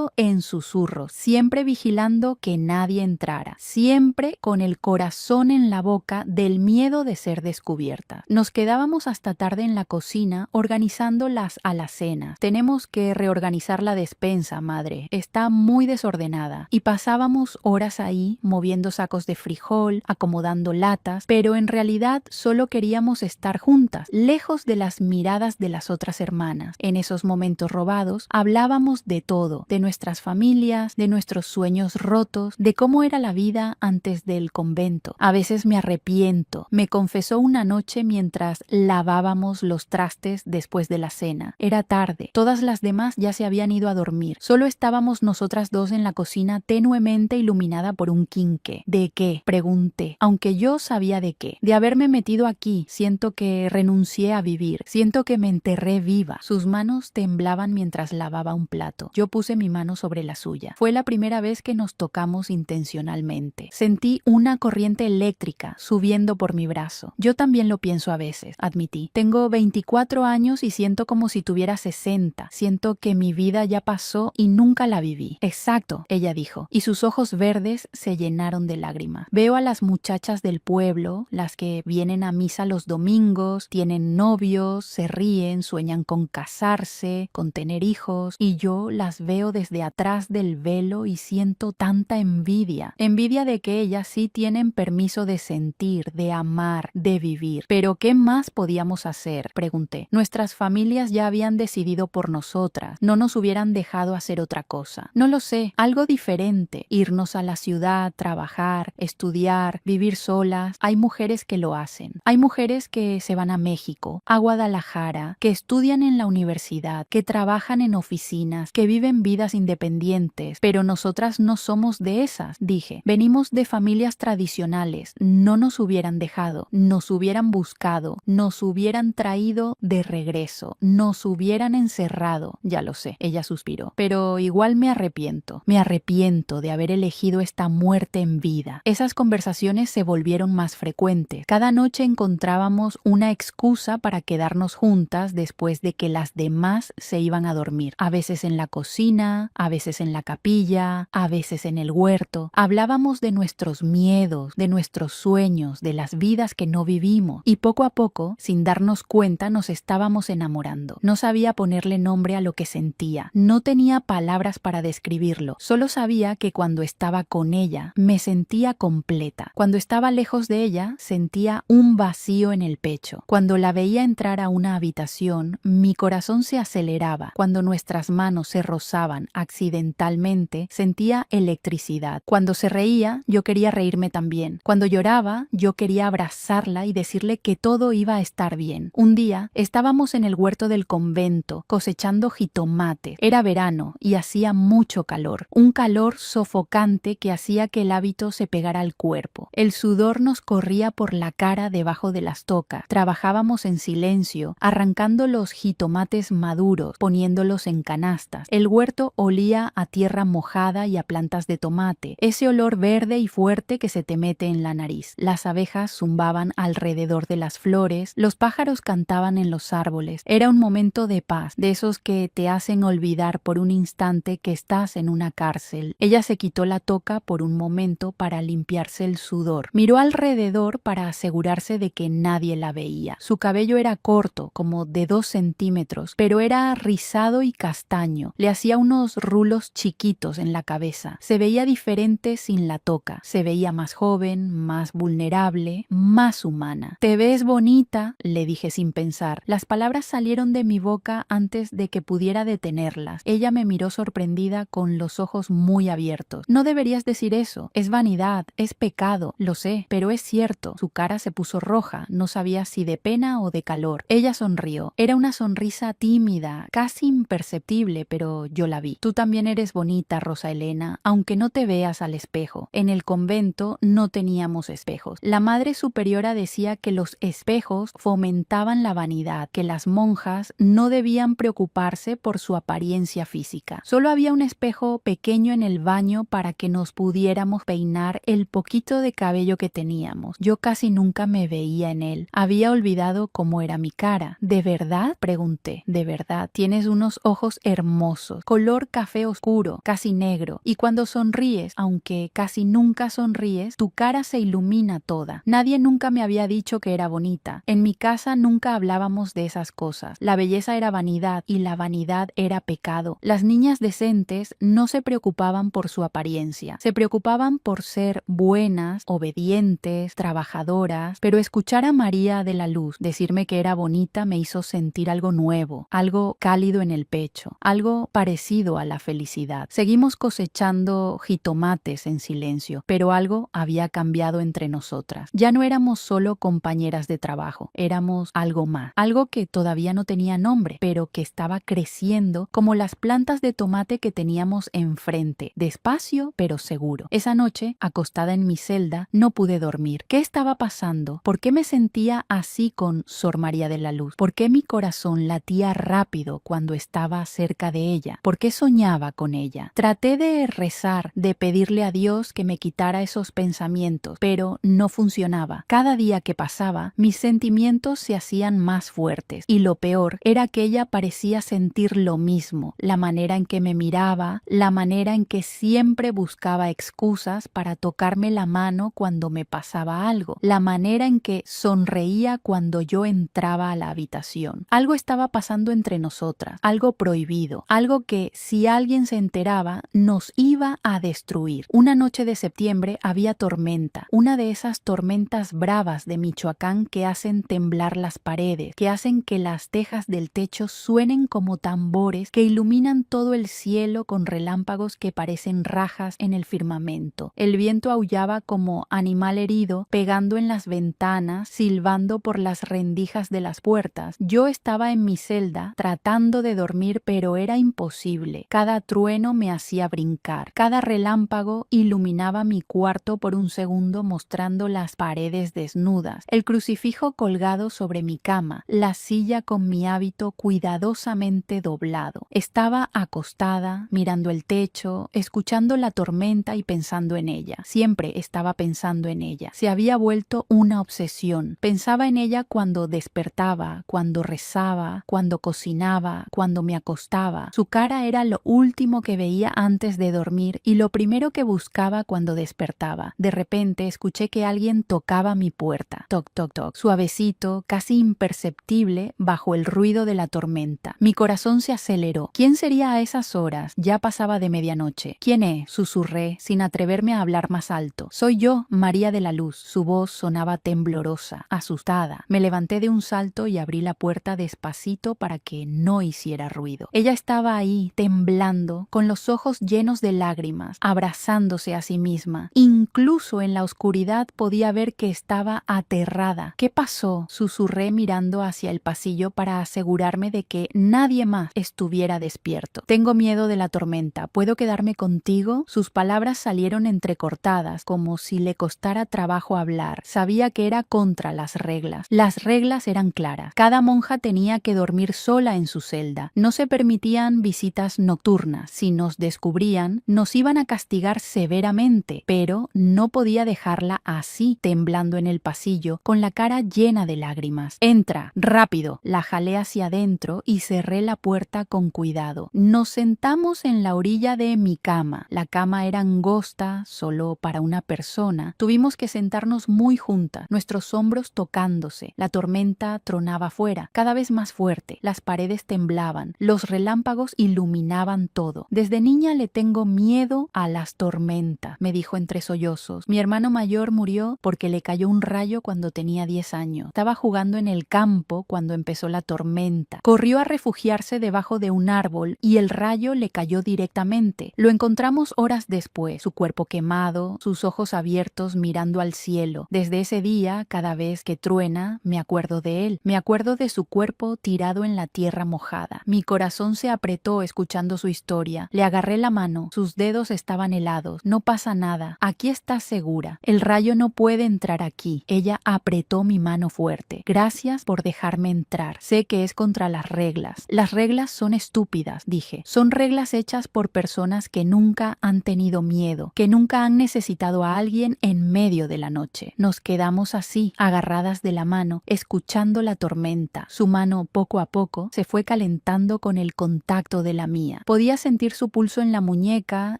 hablando en susurros, siempre vigilando que nadie entrara, siempre con el corazón en la boca del miedo de ser descubierta. Nos quedábamos hasta tarde en la cocina organizando las alacenas. Tenemos que reorganizar la despensa, madre. Está muy desordenada. Y pasábamos horas ahí moviendo sacos de frijol, acomodando latas, pero en realidad solo queríamos estar juntas, lejos de las miradas de las otras hermanas. En esos momentos robados hablábamos de todo, de nuestras familias, de nuestros sueños rotos, de cómo era la vida antes del convento. A veces me arrepiento, me confesó una noche mientras lavábamos los trastes después de la cena. Era tarde, todas las demás ya se habían ido a dormir. Solo estábamos nosotras dos en la cocina tenuemente iluminada por un quinqué. ¿De qué?, pregunté, aunque yo sabía de qué. De haberme metido aquí, siento que renuncié a vivir, siento que me enterré viva. Sus manos temblaban mientras lavaba un plato. Yo puse mi mano sobre la suya. Fue la primera vez que nos tocamos intencionalmente. Sentí una corriente eléctrica subiendo por mi brazo. Yo también lo pienso a veces, admití. Tengo 24 años y siento como si tuviera 60. Siento que mi vida ya pasó y nunca la viví. Exacto, ella dijo, y sus ojos verdes se llenaron de lágrimas. Veo a las muchachas del pueblo, las que vienen a misa los domingos, tienen novios, se ríen, sueñan con casarse, con tener hijos, y yo las veo desde atrás del velo y siento tanta envidia. Envidia de que ellas sí tienen permiso de sentir, de amar, de vivir. ¿Pero qué más podíamos hacer?, pregunté. Nuestras familias ya habían decidido por nosotras, no nos hubieran dejado hacer otra cosa. No lo sé, algo diferente, irnos a la ciudad, trabajar, estudiar, vivir solas. Hay mujeres que lo hacen. Hay mujeres que se van a México, a Guadalajara, que estudian en la universidad, que trabajan en oficinas, que viven vidas independientes, pero nosotras no somos de esas, dije. Venimos de familias tradicionales, no nos hubieran dejado, nos hubieran buscado, nos hubieran traído de regreso, nos hubieran encerrado. Ya lo sé, ella suspiró, pero igual me arrepiento de haber elegido esta muerte en vida. Esas conversaciones se volvieron más frecuentes. Cada noche encontrábamos una excusa para quedarnos juntas después de que las demás se iban a dormir. A veces en la cocina, a veces en la capilla, a veces en el huerto. Hablábamos de nuestros miedos, de nuestros sueños, de las vidas que no vivimos. Y poco a poco, sin darnos cuenta, nos estábamos enamorando. No sabía ponerle nombre a lo que sentía. No tenía palabras para describirlo. Solo sabía que cuando estaba con ella, me sentía completa. Cuando estaba lejos de ella, sentía un vacío en el pecho. Cuando la veía entrar a una habitación, mi corazón se aceleraba. Cuando nuestras manos se rozaban accidentalmente, sentía electricidad. Cuando se reía, yo quería reírme también. Cuando lloraba, yo quería abrazarla y decirle que todo iba a estar bien. Un día, estábamos en el huerto del convento, cosechando jitomates. Era verano y hacía mucho calor. Un calor sofocante que hacía que el hábito se pegara al cuerpo. El sudor nos corría por la cara debajo de las tocas. Trabajábamos en silencio, arrancando los jitomates maduros, poniéndolos en canastas. El huerto olía a tierra mojada y a plantas de tomate. Ese olor verde y fuerte que se te mete en la nariz. Las abejas zumbaban alrededor de las flores, los pájaros cantaban en los árboles. Era un momento de paz, de esos que te hacen olvidar por un instante que estás en una cárcel. Ella se quitó la toca por un momento para limpiarse el sudor. Miró alrededor para asegurarse de que nadie la veía. Su cabello era corto, como de 2 centímetros, pero era rizado y castaño. Le hacía unos rulos chiquitos en la cabeza. Se veía diferente sin la toca. Se veía más joven, más vulnerable, más humana. «Te ves bonita», le dije sin pensar. Las palabras salieron de mi boca antes de que pudiera detenerlas. Ella me miró sorprendida con los ojos muy abiertos. «No deberías decir eso. Es vanidad, es pecado. Lo sé, pero es cierto». Su cara se puso roja. No sabía si de pena o de calor. Ella sonrió. Era una sonrisa tímida, casi imperceptible, pero yo la vi. «Tú también eres bonita, Rosa Elena, aunque no te veas al espejo». En el convento no teníamos espejos. La madre superiora decía que los espejos fomentaban la vanidad, que las monjas no debían preocuparse por su apariencia física. Solo había un espejo pequeño en el baño para que nos pudiéramos peinar el poquito de cabello que teníamos. Yo casi nunca me veía en él. Había olvidado cómo era mi cara. «¿De verdad?», pregunté. «De verdad. Tienes unos ojos hermosos, color color café oscuro, casi negro, y cuando sonríes, aunque casi nunca sonríes, tu cara se ilumina toda. Nadie nunca me había dicho que era bonita. En mi casa nunca hablábamos de esas cosas. La belleza era vanidad y la vanidad era pecado. Las niñas decentes no se preocupaban por su apariencia, se preocupaban por ser buenas, obedientes, trabajadoras, pero escuchar a María de la Luz decirme que era bonita me hizo sentir algo nuevo, algo cálido en el pecho, algo parecido a la felicidad. Seguimos cosechando jitomates en silencio, pero algo había cambiado entre nosotras. Ya no éramos solo compañeras de trabajo, éramos algo más, algo que todavía no tenía nombre, pero que estaba creciendo como las plantas de tomate que teníamos enfrente, despacio pero seguro. Esa noche, acostada en mi celda, no pude dormir. ¿Qué estaba pasando? ¿Por qué me sentía así con Sor María de la Luz? ¿Por qué mi corazón latía rápido cuando estaba cerca de ella? ¿Por qué soñaba con ella? Traté de rezar, de pedirle a Dios que me quitara esos pensamientos, pero no funcionaba. Cada día que pasaba, mis sentimientos se hacían más fuertes, y lo peor era que ella parecía sentir lo mismo, la manera en que me miraba, la manera en que siempre buscaba excusas para tocarme la mano cuando me pasaba algo, la manera en que sonreía cuando yo entraba a la habitación. Algo estaba pasando entre nosotras, algo prohibido, algo que si alguien se enteraba nos iba a destruir. Una noche de septiembre había tormenta, una de esas tormentas bravas de Michoacán que hacen temblar las paredes, que hacen que las tejas del techo suenen como tambores que iluminan todo el cielo con relámpagos que parecen rajas en el firmamento. El viento aullaba como animal herido, pegando en las ventanas, silbando por las rendijas de las puertas. Yo estaba en mi celda tratando de dormir, pero era imposible. Cada trueno me hacía brincar, cada relámpago iluminaba mi cuarto por un segundo mostrando las paredes desnudas, el crucifijo colgado sobre mi cama, la silla con mi hábito cuidadosamente doblado. Estaba acostada, mirando el techo, escuchando la tormenta y pensando en ella. Siempre estaba pensando en ella. Se había vuelto una obsesión. Pensaba en ella cuando despertaba, cuando rezaba, cuando cocinaba, cuando me acostaba. Su cara era lo último que veía antes de dormir y lo primero que buscaba cuando despertaba. De repente escuché que alguien tocaba mi puerta. Toc, toc, toc. Suavecito, casi imperceptible bajo el ruido de la tormenta. Mi corazón se aceleró. ¿Quién sería a esas horas? Ya pasaba de medianoche. ¿Quién es? Susurré, sin atreverme a hablar más alto. Soy yo, María de la Luz. Su voz sonaba temblorosa, asustada. Me levanté de un salto y abrí la puerta despacito para que no hiciera ruido. Ella estaba ahí, temblando, con los ojos llenos de lágrimas, abrazándose a sí misma. Incluso en la oscuridad podía ver que estaba aterrada. ¿Qué pasó? Susurré mirando hacia el pasillo para asegurarme de que nadie más estuviera despierto. Tengo miedo de la tormenta. ¿Puedo quedarme contigo? Sus palabras salieron entrecortadas, como si le costara trabajo hablar. Sabía que era contra las reglas. Las reglas eran claras. Cada monja tenía que dormir sola en su celda. No se permitían visitas nocturnas. Si nos descubrían, nos iban a castigar severamente, pero no podía dejarla así, temblando en el pasillo, con la cara llena de lágrimas. Entra, rápido. La jalé hacia adentro y cerré la puerta con cuidado. Nos sentamos en la orilla de mi cama. La cama era angosta, solo para una persona. Tuvimos que sentarnos muy juntas, nuestros hombros tocándose. La tormenta tronaba afuera, cada vez más fuerte. Las paredes temblaban, los relámpagos iluminaban todo. Desde niña le tengo miedo a las tormentas, me dijo entre sollozos. Mi hermano mayor murió porque le cayó un rayo cuando tenía 10 años. Estaba jugando en el campo cuando empezó la tormenta. Corrió a refugiarse debajo de un árbol y el rayo le cayó directamente. Lo encontramos horas después, su cuerpo quemado, sus ojos abiertos mirando al cielo. Desde ese día, cada vez que truena, me acuerdo de él. Me acuerdo de su cuerpo tirado en la tierra mojada. Mi corazón se apretó escuchando su historia. Le agarré la mano. Sus dedos estaban helados. No pasa nada. Aquí estás segura. El rayo no puede entrar aquí. Ella apretó mi mano fuerte. Gracias por dejarme entrar. Sé que es contra las reglas. Las reglas son estúpidas, dije. Son reglas hechas por personas que nunca han tenido miedo, que nunca han necesitado a alguien en medio de la noche. Nos quedamos así, agarradas de la mano, escuchando la tormenta. Su mano, poco a poco, se fue calentando con el contacto de la mía. mía. Podía sentir su pulso en la muñeca,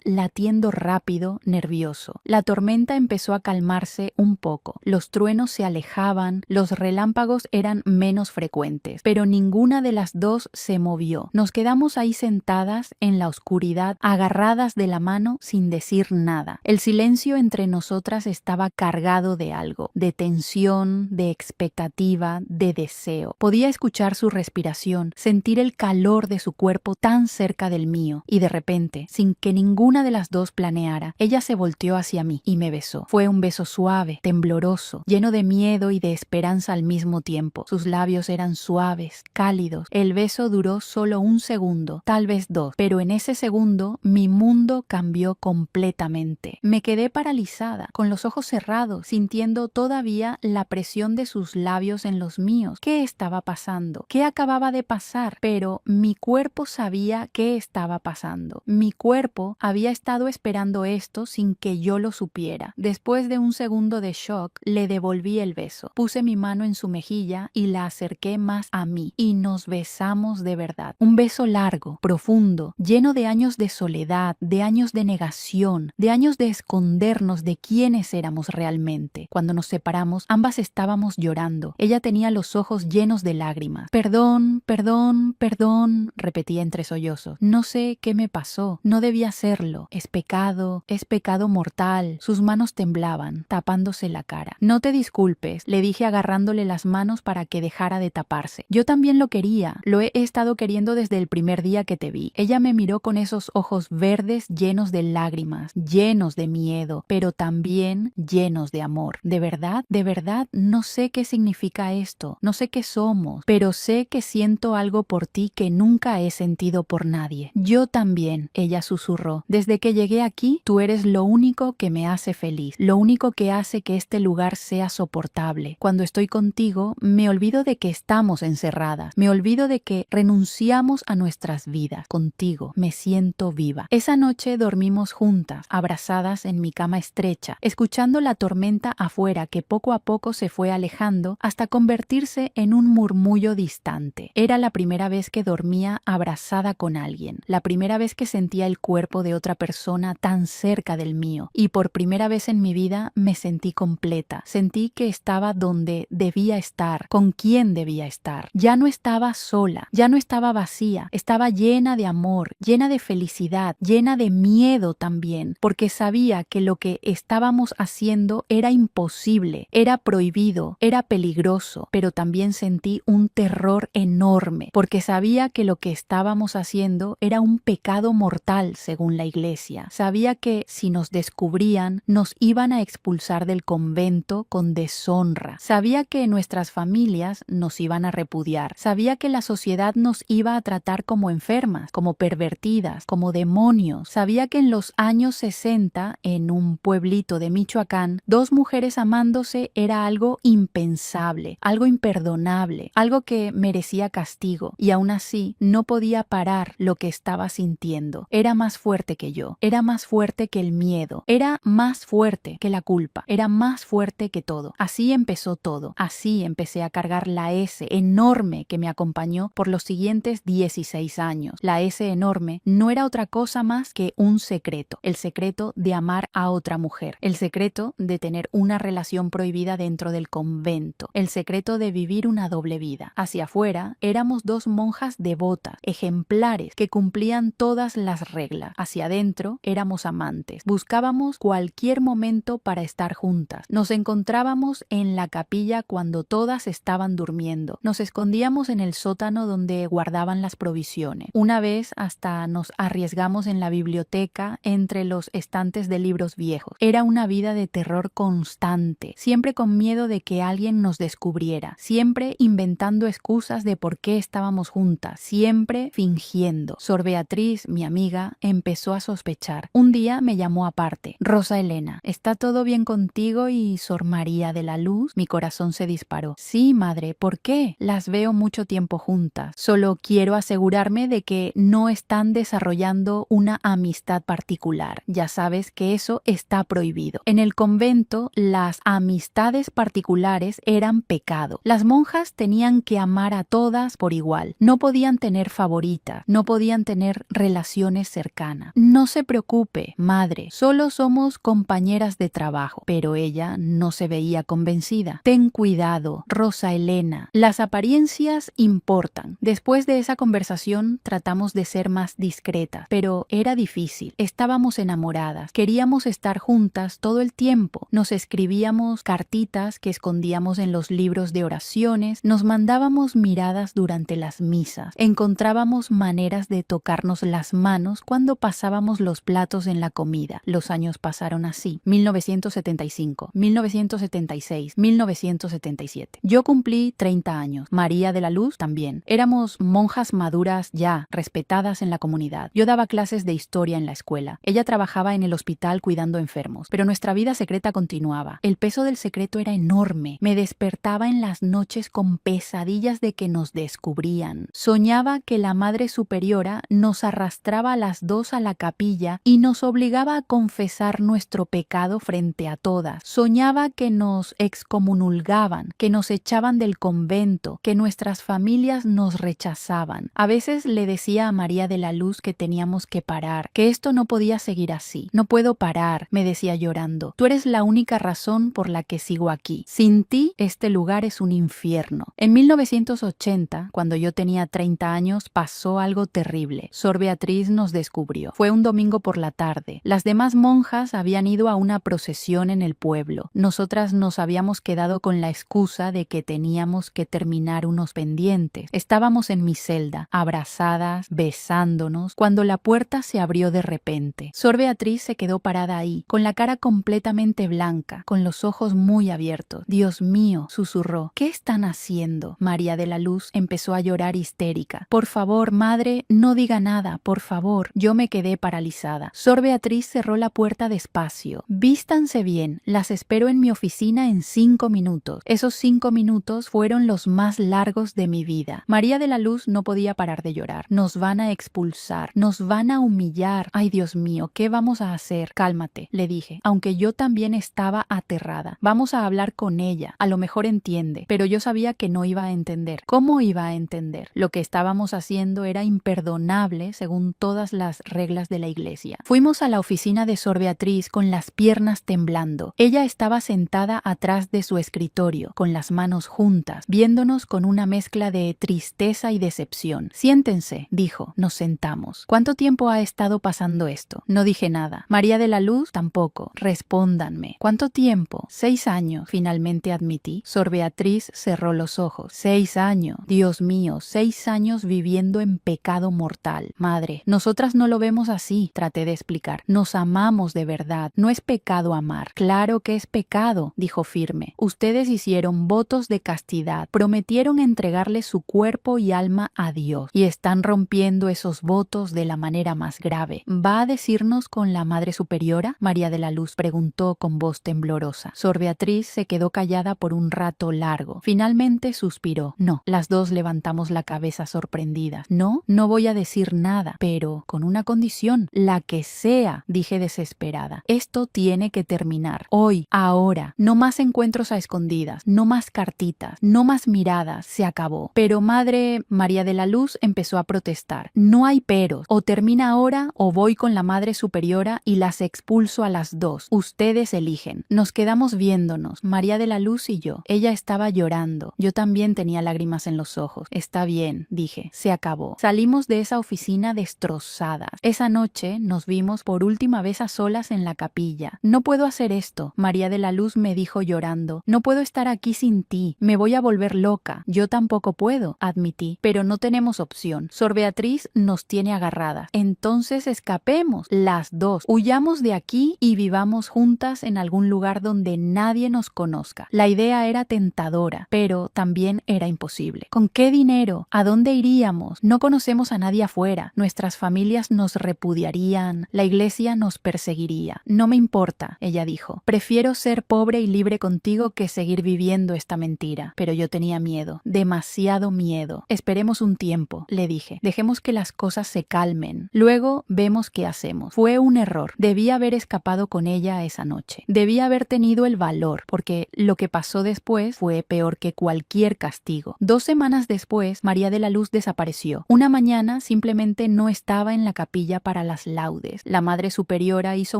latiendo rápido, nervioso. La tormenta empezó a calmarse un poco. Los truenos se alejaban, los relámpagos eran menos frecuentes, pero ninguna de las dos se movió. Nos quedamos ahí sentadas en la oscuridad, agarradas de la mano sin decir nada. El silencio entre nosotras estaba cargado de algo, de tensión, de expectativa, de deseo. Podía escuchar su respiración, sentir el calor de su cuerpo tan cerca del mío, y de repente, sin que ninguna de las dos planeara, ella se volteó hacia mí y me besó. Fue un beso suave, tembloroso, lleno de miedo y de esperanza al mismo tiempo. Sus labios eran suaves, cálidos. El beso duró solo un segundo, tal vez dos, pero en ese segundo mi mundo cambió completamente. Me quedé paralizada, con los ojos cerrados, sintiendo todavía la presión de sus labios en los míos. ¿Qué estaba pasando? ¿Qué acababa de pasar? Pero mi cuerpo sabía qué estaba pasando. Mi cuerpo había estado esperando esto sin que yo lo supiera. Después de un segundo de shock, le devolví el beso. Puse mi mano en su mejilla y la acerqué más a mí, y nos besamos de verdad. Un beso largo, profundo, lleno de años de soledad, de años de negación, de años de escondernos de quiénes éramos realmente. Cuando nos separamos, ambas estábamos llorando. Ella tenía los ojos llenos de lágrimas. Perdón, perdón, perdón, repetía entre sollozos. No sé qué me pasó. No debía hacerlo. Es pecado mortal. Sus manos temblaban, tapándose la cara. No te disculpes, le dije agarrándole las manos para que dejara de taparse. Yo también lo quería. Lo he estado queriendo desde el primer día que te vi. Ella me miró con esos ojos verdes llenos de lágrimas, llenos de miedo, pero también llenos de amor. De verdad, no sé qué significa esto. No sé qué somos, pero sé que siento algo por ti que nunca he sentido por nadie. Yo también, ella susurró. Desde que llegué aquí, tú eres lo único que me hace feliz, lo único que hace que este lugar sea soportable. Cuando estoy contigo, me olvido de que estamos encerradas, me olvido de que renunciamos a nuestras vidas. Contigo me siento viva. Esa noche dormimos juntas, abrazadas en mi cama estrecha, escuchando la tormenta afuera que poco a poco se fue alejando hasta convertirse en un murmullo distante. Era la primera vez que dormía abrazada con alguien, la primera vez que sentía el cuerpo de otra persona tan cerca del mío, y por primera vez en mi vida me sentí completa. Sentí que estaba donde debía estar, con quien debía estar. Ya no estaba sola, ya no estaba vacía, estaba llena de amor, llena de felicidad, llena de miedo también, porque sabía que lo que estábamos haciendo era imposible, era prohibido, era peligroso, pero también sentí un terror enorme, porque sabía que lo que estábamos haciendo era un pecado mortal según la iglesia. Sabía que si nos descubrían, nos iban a expulsar del convento con deshonra. Sabía que nuestras familias nos iban a repudiar. Sabía que la sociedad nos iba a tratar como enfermas, como pervertidas, como demonios. Sabía que en los años 60, en un pueblito de Michoacán, dos mujeres amándose era algo impensable, algo imperdonable, algo que merecía castigo, y aún así no podía parar lo que estaba sintiendo. Era más fuerte que yo, era más fuerte que el miedo, era más fuerte que la culpa, era más fuerte que todo. Así empezó todo, así empecé a cargar la S enorme que me acompañó por los siguientes 16 años. La S enorme no era otra cosa más que un secreto, el secreto de amar a otra mujer, el secreto de tener una relación prohibida dentro del convento, el secreto de vivir una doble vida. Hacia afuera éramos dos monjas devotas, ejemplares, que cumplían todas las reglas. Hacia adentro éramos amantes, buscábamos cualquier momento para estar juntas. Nos encontrábamos en la capilla cuando todas estaban durmiendo. Nos escondíamos en el sótano donde guardaban las provisiones. Una vez hasta nos arriesgamos en la biblioteca entre los estantes de libros viejos. Era una vida de terror constante, siempre con miedo de que alguien nos descubriera, siempre inventando excusas de por qué estábamos juntas, siempre fingiendo. Sor Beatriz, mi amiga, empezó a sospechar. Un día me llamó aparte. Rosa Elena, ¿está todo bien contigo y Sor María de la Luz? Mi corazón se disparó. Sí, madre, ¿por qué? Las veo mucho tiempo juntas. Solo quiero asegurarme de que no están desarrollando una amistad particular. Ya sabes que eso está prohibido. En el convento, las amistades particulares eran pecado. Las monjas tenían que amar a todas por igual. No podían tener favoritas, no podían podían tener relaciones cercanas. No se preocupe, madre, solo somos compañeras de trabajo. Pero ella no se veía convencida. Ten cuidado, Rosa Elena, las apariencias importan. Después de esa conversación tratamos de ser más discretas, pero era difícil. Estábamos enamoradas, queríamos estar juntas todo el tiempo. Nos escribíamos cartitas que escondíamos en los libros de oraciones, nos mandábamos miradas durante las misas, encontrábamos maneras de tocarnos las manos cuando pasábamos los platos en la comida. Los años pasaron así: 1975, 1976, 1977. Yo cumplí 30 años, María de la Luz también. Éramos monjas maduras ya, respetadas en la comunidad. Yo daba clases de historia en la escuela. Ella trabajaba en el hospital cuidando enfermos, pero nuestra vida secreta continuaba. El peso del secreto era enorme. Me despertaba en las noches con pesadillas de que nos descubrían. Soñaba que la Madre Superiora nos arrastraba a las dos a la capilla y nos obligaba a confesar nuestro pecado frente a todas. Soñaba que nos excomulgaban, que nos echaban del convento, que nuestras familias nos rechazaban. A veces le decía a María de la Luz que teníamos que parar, que esto no podía seguir así. No puedo parar, me decía llorando. Tú eres la única razón por la que sigo aquí. Sin ti, este lugar es un infierno. En 1980, cuando yo tenía 30 años, pasó algo terrible. Sor Beatriz nos descubrió. Fue un domingo por la tarde. Las demás monjas habían ido a una procesión en el pueblo. Nosotras nos habíamos quedado con la excusa de que teníamos que terminar unos pendientes. Estábamos en mi celda, abrazadas, besándonos, cuando la puerta se abrió de repente. Sor Beatriz se quedó parada ahí, con la cara completamente blanca, con los ojos muy abiertos. Dios mío, susurró, ¿qué están haciendo? María de la Luz empezó a llorar histérica. Por favor, madre, no diga nada, por favor. Yo me quedé paralizada. Sor Beatriz cerró la puerta despacio. Vístanse bien, las espero en mi oficina en 5 minutos. Esos 5 minutos fueron los más largos de mi vida. María de la Luz no podía parar de llorar. Nos van a expulsar, nos van a humillar. Ay, Dios mío, ¿qué vamos a hacer? Cálmate, le dije, aunque yo también estaba aterrada. Vamos a hablar con ella, a lo mejor entiende, pero yo sabía que no iba a entender. ¿Cómo iba a entender? Lo que estábamos haciendo era imperdonable según todas las reglas de la iglesia. Fuimos a la oficina de Sor Beatriz con las piernas temblando. Ella estaba sentada atrás de su escritorio, con las manos juntas, viéndonos con una mezcla de tristeza y decepción. Siéntense, dijo. Nos sentamos. ¿Cuánto tiempo ha estado pasando esto? No dije nada. María de la Luz tampoco. Respóndanme. ¿Cuánto tiempo? 6 años, finalmente admití. Sor Beatriz cerró los ojos. 6 años. Dios mío, 6 años viviendo en pecado mortal. Madre, nosotras no lo vemos así, traté de explicar. Nos amamos de verdad. No es pecado amar. Claro que es pecado, dijo firme. Ustedes hicieron votos de castidad. Prometieron entregarle su cuerpo y alma a Dios. Y están rompiendo esos votos de la manera más grave. ¿Va a decirnos con la Madre Superiora? María de la Luz preguntó con voz temblorosa. Sor Beatriz se quedó callada por un rato largo. Finalmente suspiró. No. Las dos levantamos la cabeza sorprendidas. No, no voy a decir nada, pero con una condición, la que sea, dije desesperada. Esto tiene que terminar. Hoy, ahora. No más encuentros a escondidas, no más cartitas, no más miradas. Se acabó. Pero madre, María de la Luz empezó a protestar. No hay peros. O termina ahora o voy con la Madre Superiora y las expulso a las dos. Ustedes eligen. Nos quedamos viéndonos, María de la Luz y yo. Ella estaba llorando. Yo también tenía lágrimas en los ojos. Está bien, dije. Se acabó. Salimos de esa oficina destrozadas. Esa noche nos vimos por última vez a solas en la capilla. No puedo hacer esto, María de la Luz me dijo llorando. No puedo estar aquí sin ti. Me voy a volver loca. Yo tampoco puedo, admití. Pero no tenemos opción. Sor Beatriz nos tiene agarradas. Entonces escapemos, las dos. Huyamos de aquí y vivamos juntas en algún lugar donde nadie nos conozca. La idea era tentadora, pero también era imposible. ¿Con qué dinero? ¿A dónde iríamos? No conocemos a nadie afuera. Nuestras familias nos repudiarían. La iglesia nos perseguiría. No me importa, ella dijo. Prefiero ser pobre y libre contigo que seguir viviendo esta mentira. Pero yo tenía miedo, demasiado miedo. Esperemos un tiempo, le dije. Dejemos que las cosas se calmen. Luego vemos qué hacemos. Fue un error. Debí haber escapado con ella esa noche. Debí haber tenido el valor, porque lo que pasó después fue peor que cualquier castigo. 2 semanas después, María de la Luz desapareció. Una mañana mañana simplemente no estaba en la capilla para las laudes. La Madre Superiora hizo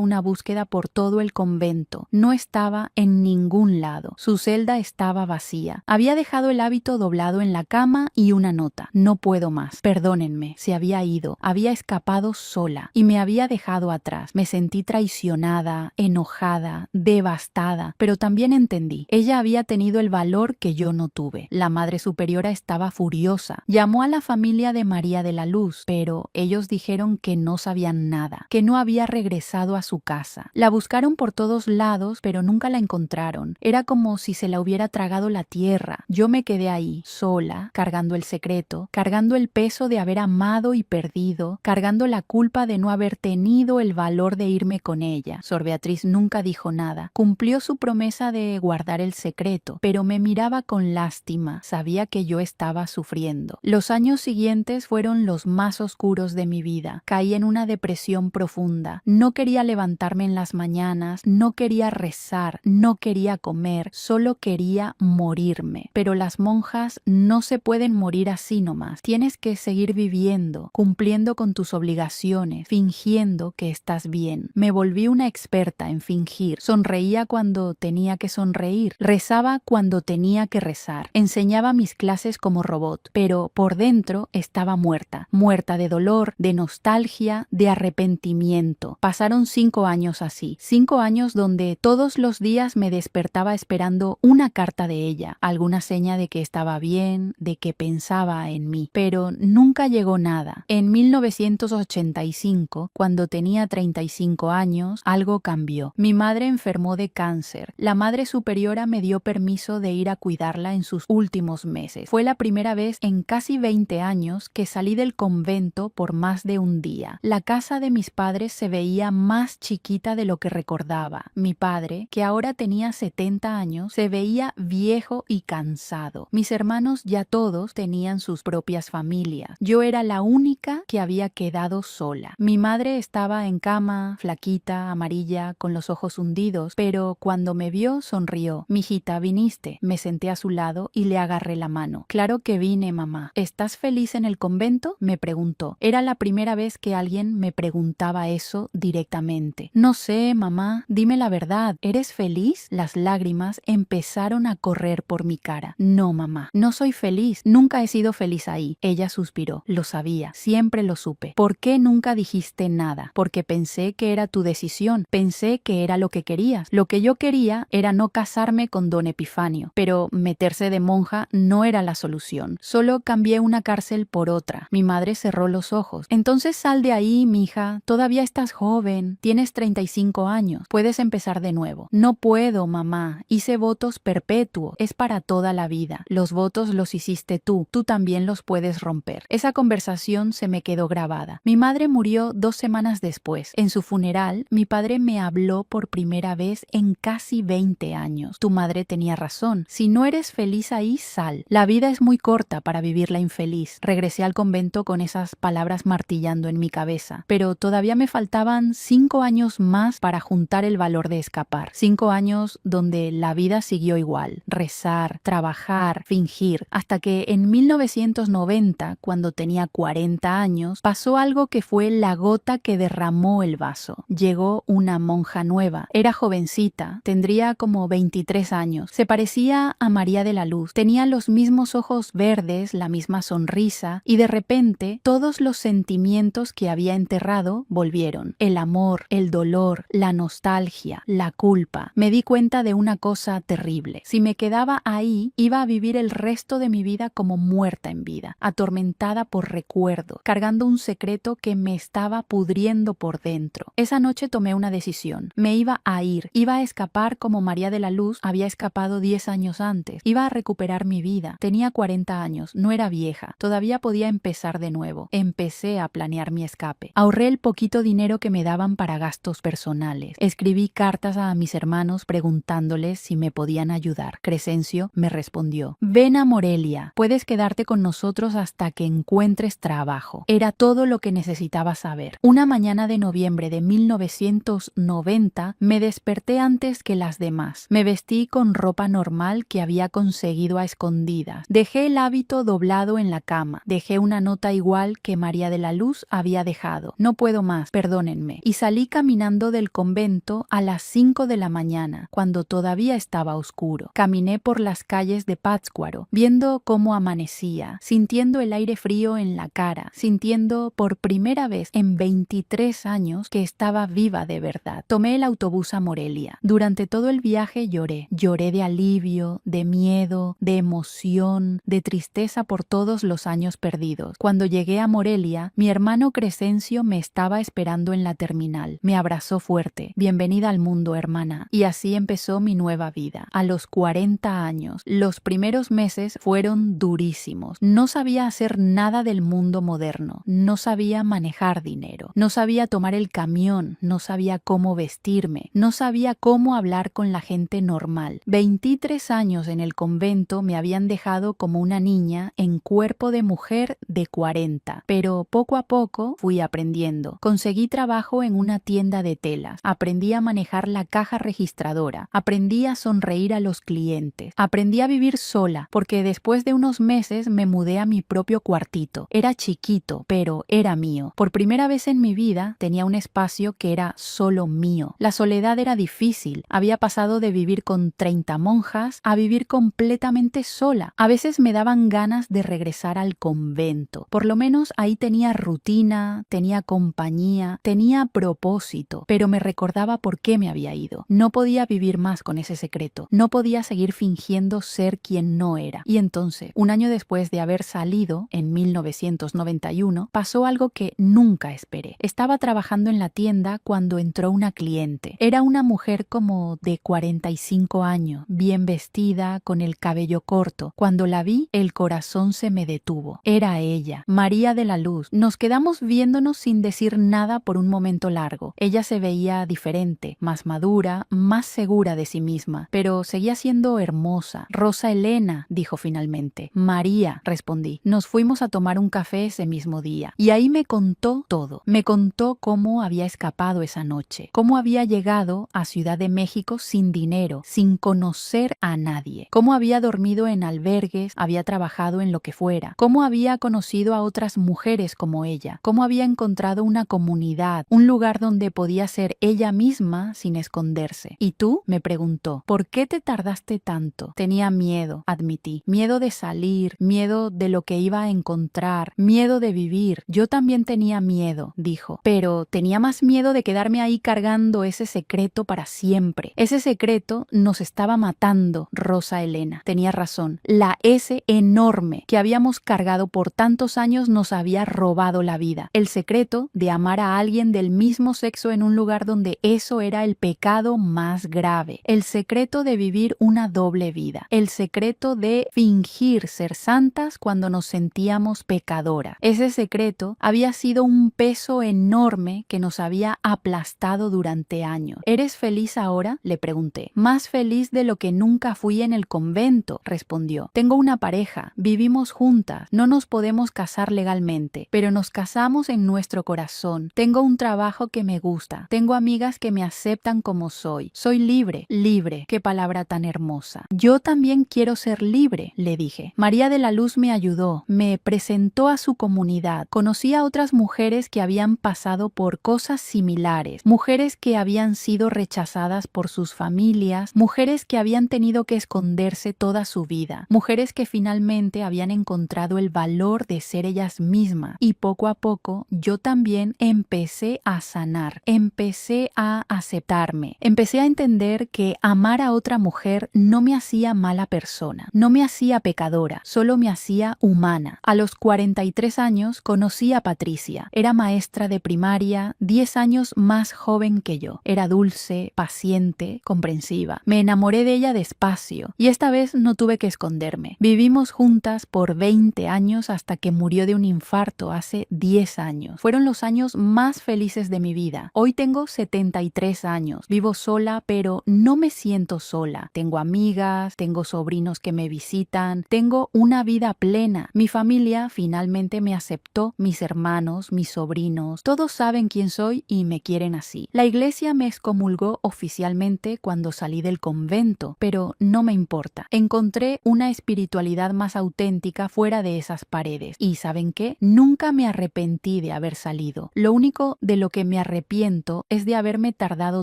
una búsqueda por todo el convento. No estaba en ningún lado. Su celda estaba vacía. Había dejado el hábito doblado en la cama y una nota: no puedo más. Perdónenme. Se había ido. Había escapado sola y me había dejado atrás. Me sentí traicionada, enojada, devastada, pero también entendí. Ella había tenido el valor que yo no tuve. La Madre Superiora estaba furiosa. Llamó a la familia de María de la Luz, pero ellos dijeron que no sabían nada, que no había regresado a su casa. La buscaron por todos lados, pero nunca la encontraron. Era como si se la hubiera tragado la tierra. Yo me quedé ahí, sola, cargando el secreto, cargando el peso de haber amado y perdido, cargando la culpa de no haber tenido el valor de irme con ella. Sor Beatriz nunca dijo nada. Cumplió su promesa de guardar el secreto, pero me miraba con lástima. Sabía que yo estaba sufriendo. Los años siguientes fueron los más oscuros de mi vida. Caí en una depresión profunda. No quería levantarme en las mañanas, no quería rezar, no quería comer, solo quería morirme. Pero las monjas no se pueden morir así nomás. Tienes que seguir viviendo, cumpliendo con tus obligaciones, fingiendo que estás bien. Me volví una experta en fingir. Sonreía cuando tenía que sonreír. Rezaba cuando tenía que rezar. Enseñaba mis clases como robot, pero por dentro estaba muerta. Muerta de dolor, de nostalgia, de arrepentimiento. Pasaron 5 años así. 5 años donde todos los días me despertaba esperando una carta de ella, alguna seña de que estaba bien, de que pensaba en mí. Pero nunca llegó nada. En 1985, cuando tenía 35 años, algo cambió. Mi madre enfermó de cáncer. La Madre Superiora me dio permiso de ir a cuidarla en sus últimos meses. Fue la primera vez en casi 20 años que salí del convento por más de un día. La casa de mis padres se veía más chiquita de lo que recordaba. Mi padre, que ahora tenía 70 años, se veía viejo y cansado. Mis hermanos ya todos tenían sus propias familias. Yo era la única que había quedado sola. Mi madre estaba en cama, flaquita, amarilla, con los ojos hundidos, pero cuando me vio sonrió. Mijita, viniste. Me senté a su lado y le agarré la mano. Claro que vine, mamá. ¿Estás feliz en el convento?, me preguntó. Era la primera vez que alguien me preguntaba eso directamente. No sé, mamá, dime la verdad. ¿Eres feliz? Las lágrimas empezaron a correr por mi cara. No, mamá, no soy feliz. Nunca he sido feliz ahí. Ella suspiró. Lo sabía, siempre lo supe. ¿Por qué nunca dijiste nada? Porque pensé que era tu decisión. Pensé que era lo que querías. Lo que yo quería era no casarme con don Epifanio, pero meterse de monja no era la solución. Solo cambié una cárcel por otra. Mi madre cerró los ojos. Entonces sal de ahí, mija. Todavía estás joven. Tienes 35 años. Puedes empezar de nuevo. No puedo, mamá. Hice votos perpetuos. Es para toda la vida. Los votos los hiciste tú. Tú también los puedes romper. Esa conversación se me quedó grabada. Mi madre murió 2 semanas después. En su funeral, mi padre me habló por primera vez en casi 20 años. Tu madre tenía razón. Si no eres feliz ahí, sal. La vida es muy corta para vivirla infeliz. Regresé al convento con esas palabras martillando en mi cabeza. Pero todavía me faltaban 5 años más para juntar el valor de escapar. 5 años donde la vida siguió igual. Rezar, trabajar, fingir. Hasta que en 1990, cuando tenía 40 años, pasó algo que fue la gota que derramó el vaso. Llegó una monja nueva. Era jovencita, tendría como 23 años. Se parecía a María de la Luz. Tenía los mismos ojos verdes, la misma sonrisa, y de repente todos los sentimientos que había enterrado volvieron. El amor, el dolor, la nostalgia, la culpa. Me di cuenta de una cosa terrible. Si me quedaba ahí, iba a vivir el resto de mi vida como muerta en vida, atormentada por recuerdos, cargando un secreto que me estaba pudriendo por dentro. Esa noche tomé una decisión. Me iba a ir. Iba a escapar como María de la Luz había escapado 10 años antes. Iba a recuperar mi vida. Tenía 40 años. No era vieja. Todavía podía empezar de nuevo. Empecé a planear mi escape. Ahorré el poquito dinero que me daban para gastos personales. Escribí cartas a mis hermanos preguntándoles si me podían ayudar. Crescencio me respondió: ven a Morelia. Puedes quedarte con nosotros hasta que encuentres trabajo. Era todo lo que necesitaba saber. Una mañana de noviembre de 1990 me desperté antes que las demás. Me vestí con ropa normal que había conseguido a escondidas. Dejé el hábito doblado en la cama. Dejé una nota nota igual que María de la Luz había dejado. No puedo más, perdónenme. Y salí caminando del convento a las 5 de la mañana, cuando todavía estaba oscuro. Caminé por las calles de Pátzcuaro, viendo cómo amanecía, sintiendo el aire frío en la cara, sintiendo por primera vez en 23 años que estaba viva de verdad. Tomé el autobús a Morelia. Durante todo el viaje lloré. Lloré de alivio, de miedo, de emoción, de tristeza por todos los años perdidos. Cuando llegué a Morelia, mi hermano Crescencio me estaba esperando en la terminal. Me abrazó fuerte. Bienvenida al mundo, hermana. Y así empezó mi nueva vida. A los 40 años, los primeros meses fueron durísimos. No sabía hacer nada del mundo moderno. No sabía manejar dinero. No sabía tomar el camión. No sabía cómo vestirme. No sabía cómo hablar con la gente normal. 23 años en el convento me habían dejado como una niña en cuerpo de mujer de 40. Pero poco a poco fui aprendiendo. Conseguí trabajo en una tienda de telas. Aprendí a manejar la caja registradora. Aprendí a sonreír a los clientes. Aprendí a vivir sola, porque después de unos meses me mudé a mi propio cuartito. Era chiquito, pero era mío. Por primera vez en mi vida tenía un espacio que era solo mío. La soledad era difícil. Había pasado de vivir con 30 monjas a vivir completamente sola. A veces me daban ganas de regresar al convento. Por lo menos ahí tenía rutina, tenía compañía, tenía propósito, pero me recordaba por qué me había ido. No podía vivir más con ese secreto. No podía seguir fingiendo ser quien no era. Y entonces, un año después de haber salido, en 1991, pasó algo que nunca esperé. Estaba trabajando en la tienda cuando entró una cliente. Era una mujer como de 45 años, bien vestida, con el cabello corto. Cuando la vi, el corazón se me detuvo. Era ella, María de la Luz. Nos quedamos viéndonos sin decir nada por un momento largo. Ella se veía diferente, más madura, más segura de sí misma, pero seguía siendo hermosa. Rosa Elena, dijo finalmente. María, respondí. Nos fuimos a tomar un café ese mismo día, y ahí me contó todo. Me contó cómo había escapado esa noche, cómo había llegado a Ciudad de México sin dinero, sin conocer a nadie, cómo había dormido en albergues, había trabajado en lo que fuera, cómo había conocido a otras mujeres como ella, cómo había encontrado una comunidad, un lugar donde podía ser ella misma sin esconderse. ¿Y tú?, me preguntó. ¿Por qué te tardaste tanto? Tenía miedo, admití. Miedo de salir, miedo de lo que iba a encontrar, miedo de vivir. Yo también tenía miedo, dijo, pero tenía más miedo de quedarme ahí cargando ese secreto para siempre. Ese secreto nos estaba matando, Rosa Elena. Tenía razón. La S enorme que habíamos cargado por tantos años nos había robado la vida. El secreto de amar a alguien del mismo sexo en un lugar donde eso era el pecado más grave. El secreto de vivir una doble vida. El secreto de fingir ser santas cuando nos sentíamos pecadoras. Ese secreto había sido un peso enorme que nos había aplastado durante años. ¿Eres feliz ahora?, le pregunté. Más feliz de lo que nunca fui en el convento, respondió. Tengo una pareja, vivimos juntas, no nos podemos casar legalmente, pero nos casamos en nuestro corazón. Tengo un trabajo que me gusta, tengo amigas que me aceptan como soy. Soy libre, libre, qué palabra tan hermosa. Yo también quiero ser libre, le dije. María de la Luz me ayudó, me presentó a su comunidad. Conocí a otras mujeres que habían pasado por cosas similares, mujeres que habían sido rechazadas por sus familias, mujeres que habían tenido que esconderse toda su vida, mujeres que finalmente habían encontrado el valor de ser ellas mismas. Y poco a poco yo también empecé a sanar, empecé a aceptarme, empecé a entender que amar a otra mujer no me hacía mala persona, no me hacía pecadora, solo me hacía humana. A los 43 años conocí a Patricia. Era maestra de primaria, 10 años más joven que yo. Era dulce, paciente, comprensiva. Me enamoré de ella despacio y esta vez no tuve que esconderme. Vivimos juntas por 20 años hasta que murió de un infarto hace 10 años. Fueron los años más felices de mi vida. Hoy tengo 73 años. Vivo sola, pero no me siento sola. Tengo amigas, tengo sobrinos que me visitan, tengo una vida plena. Mi familia finalmente me aceptó, mis hermanos, mis sobrinos, todos saben quién soy y me quieren así. La iglesia me excomulgó oficialmente cuando salí del convento, pero no me importa. Encontré una espiritualidad más auténtica fuera de esas paredes Y ¿saben qué? Nunca me arrepentí de haber salido. Lo único de lo que me arrepiento es de haberme tardado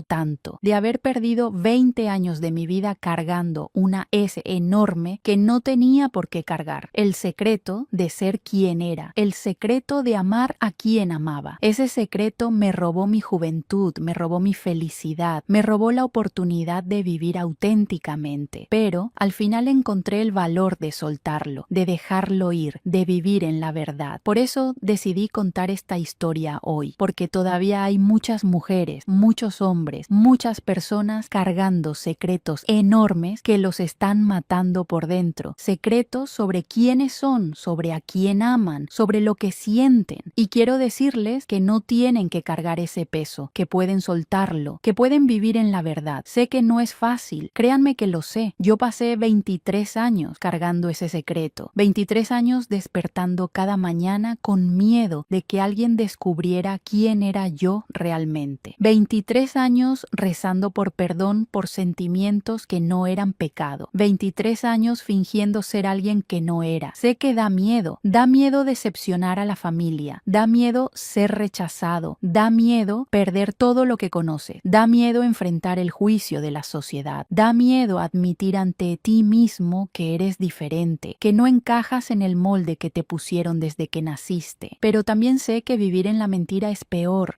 tanto, de haber perdido 20 años de mi vida cargando una S enorme que no tenía por qué cargar. El secreto de ser quien era, el secreto de amar a quien amaba. Ese secreto me robó mi juventud, me robó mi felicidad, me robó la oportunidad de vivir auténticamente. Pero al final encontré el valor de soltarlo, de dejarlo ir, de vivir en la verdad. Por eso decidí contar esta historia hoy, porque todavía hay muchas mujeres, muchos hombres, muchas personas cargando secretos enormes que los están matando por dentro. Secretos sobre quiénes son, sobre a quién aman, sobre lo que sienten. Y quiero decirles que no tienen que cargar ese peso, que pueden soltarlo, que pueden vivir en la verdad. Sé que no es fácil, créanme que lo sé. Yo pasé 23 años cargando ese secreto, 23 años despertando cada mañana con miedo de que alguien descubriera quién era yo realmente. 23 años rezando por perdón por sentimientos que no eran pecado. 23 años fingiendo ser alguien que no era. Sé que da miedo decepcionar a la familia, da miedo ser rechazado, da miedo perder todo lo que conoces, da miedo enfrentar el juicio de la sociedad, da miedo admitir ante ti mismo que eres diferente, que no encajas en el molde que te pusieron desde que naciste. Pero también sé que vivir en la mentira es peor